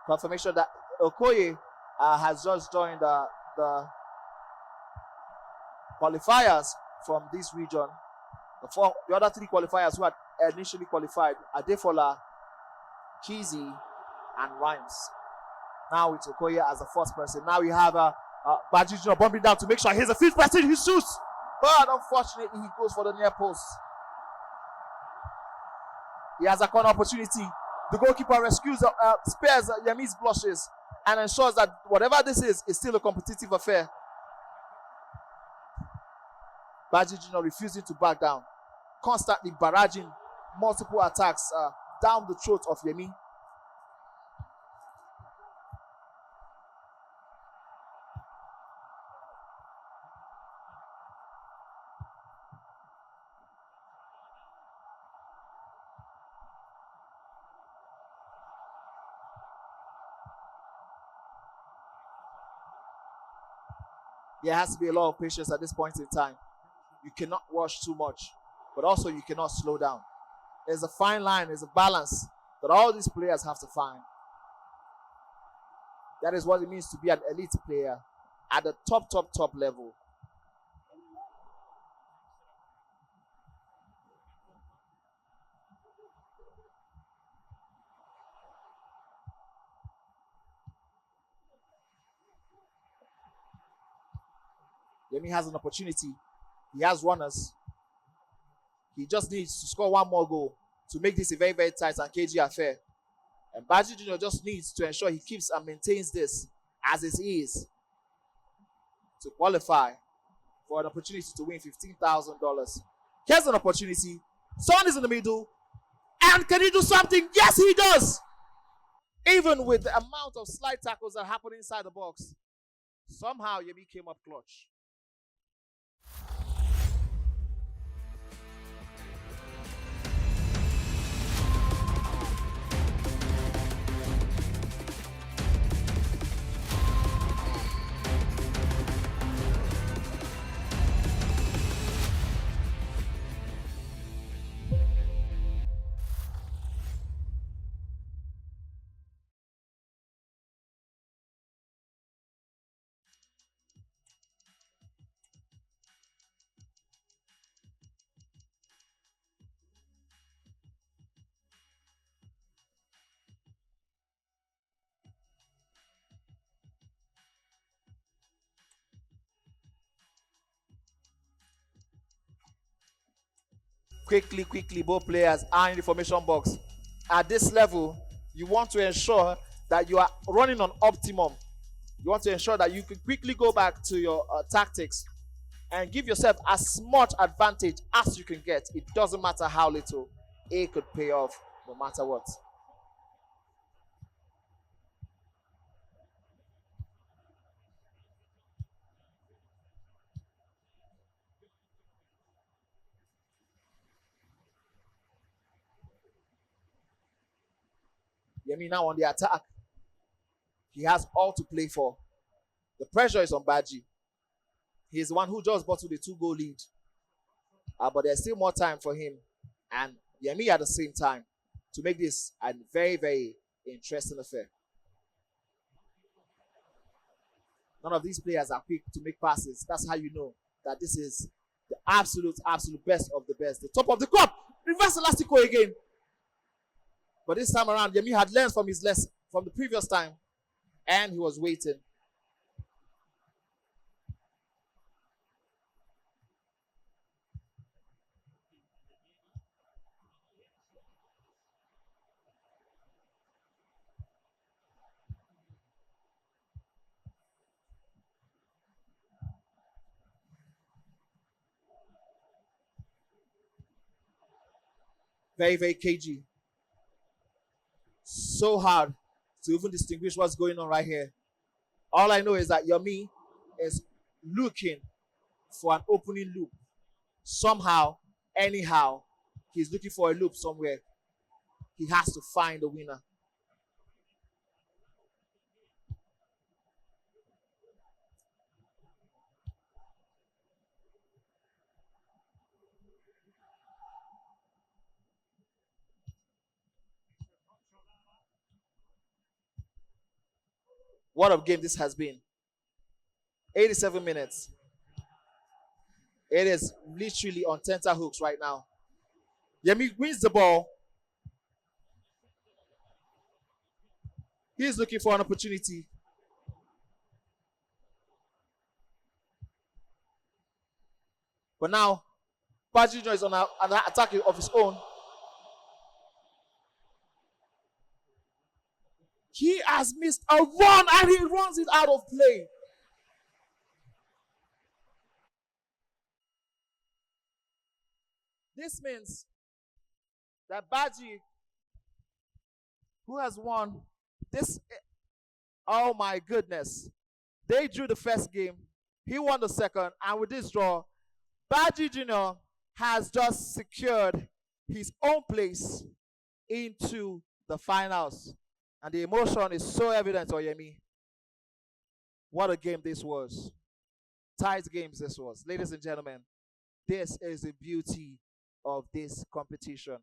Confirmation that Okoye has just joined the qualifiers from this region. The other 3 qualifiers who had initially qualified, Adefola, Kizzy, and Rhymes. Now it's Okoye as the 4th person. Now we have Baji Jr. bumping down to make sure he's the 5th person he shoots. But unfortunately, he goes for the near post. He has a corner opportunity. The goalkeeper rescues, spares Yemi's blushes and ensures that whatever this is still a competitive affair. Baji Jr. refusing to back down, constantly barraging multiple attacks down the throat of Yemi. There has to be a lot of patience at this point in time. You cannot rush too much, but also you cannot slow down. There's a fine line, there's a balance that all these players have to find. That is what it means to be an elite player at the top level. Yemi has an opportunity. He has runners. He just needs to score one more goal to make this a very, very tight and cagey affair. And Baji Jr. just needs to ensure he keeps and maintains this as it is to qualify for an opportunity to win $15,000. Here's an opportunity. Son is in the middle. And can he do something? Yes, he does. Even with the amount of slide tackles that happen inside the box, somehow Yemi came up clutch. Quickly, both players are in the formation box. At this level, you want to ensure that you are running on optimum. You want to ensure that you can quickly go back to your tactics and give yourself as much advantage as you can get. It doesn't matter how little. A could pay off no matter what. Yemi now on the attack. He has all to play for. The pressure is on Baji. He's the one who just bottled the 2-goal lead. But there's still more time for him and Yemi at the same time to make this a very, very interesting affair. None of these players are quick to make passes. That's how you know that this is the absolute best of the best. The top of the crop. Reverse elastico again. But this time around, Yemi had learned from his lesson from the previous time. And he was waiting. Very, very cagey. So hard to even distinguish what's going on right here. All I know is that Yemi is looking for an opening loop. Somehow, anyhow, he's looking for a loop somewhere. He has to find a winner. What a game this has been. 87 minutes. It is literally on tenterhooks right now. Yemi wins the ball. He's looking for an opportunity. But now, Baji Jr. is on an attack of his own. He has missed a run and he runs it out of play. This means that Baji, who has won this, oh my goodness. They drew the first game. He won the second. And with this draw, Baji Jr. has just secured his own place into the finals. And the emotion is so evident, Oyemi. What a game this was. Tight games this was. Ladies and gentlemen, this is the beauty of this competition.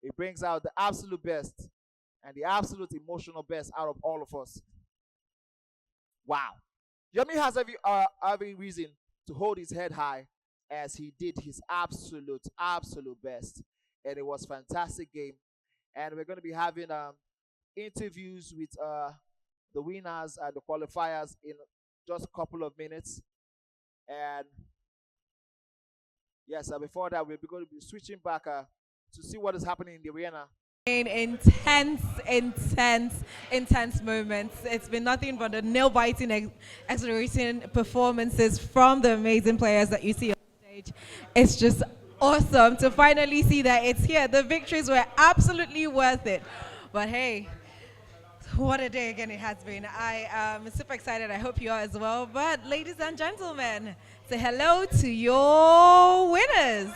It brings out the absolute best and the absolute emotional best out of all of us. Wow. Yemi has every reason to hold his head high as he did his absolute best. And it was a fantastic game. And we're going to be having interviews with the winners and the qualifiers in just a couple of minutes. And yes, before that, we're going to be switching back to see what is happening in the arena. Intense, intense moments. It's been nothing but a nail-biting, exhilarating performances from the amazing players that you see on stage. It's just awesome to finally see that it's here. The victories were absolutely worth it. But hey, what a day again it has been. I am super excited. I hope you are as well. But ladies and gentlemen, say hello to your winners.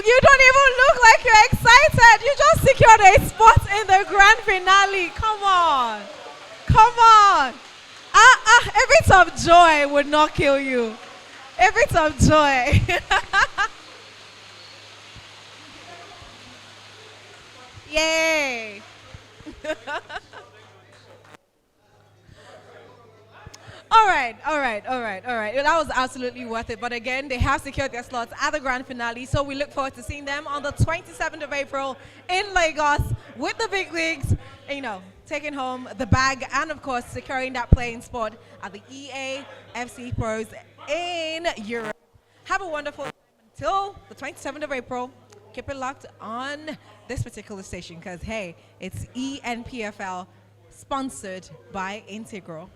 You don't even look like you're excited. You just secured a spot in the grand finale. Come on. Come on. A bit of joy would not kill you. A bit of joy. Yay. All right. That was absolutely worth it. But again, they have secured their slots at the grand finale. So we look forward to seeing them on the 27th of April in Lagos with the big leagues, taking home the bag and, of course, securing that playing spot at the EAFC Pros in Europe. Have a wonderful time until the 27th of April. Keep it locked on this particular station because, hey, it's eNPFL sponsored by Integral.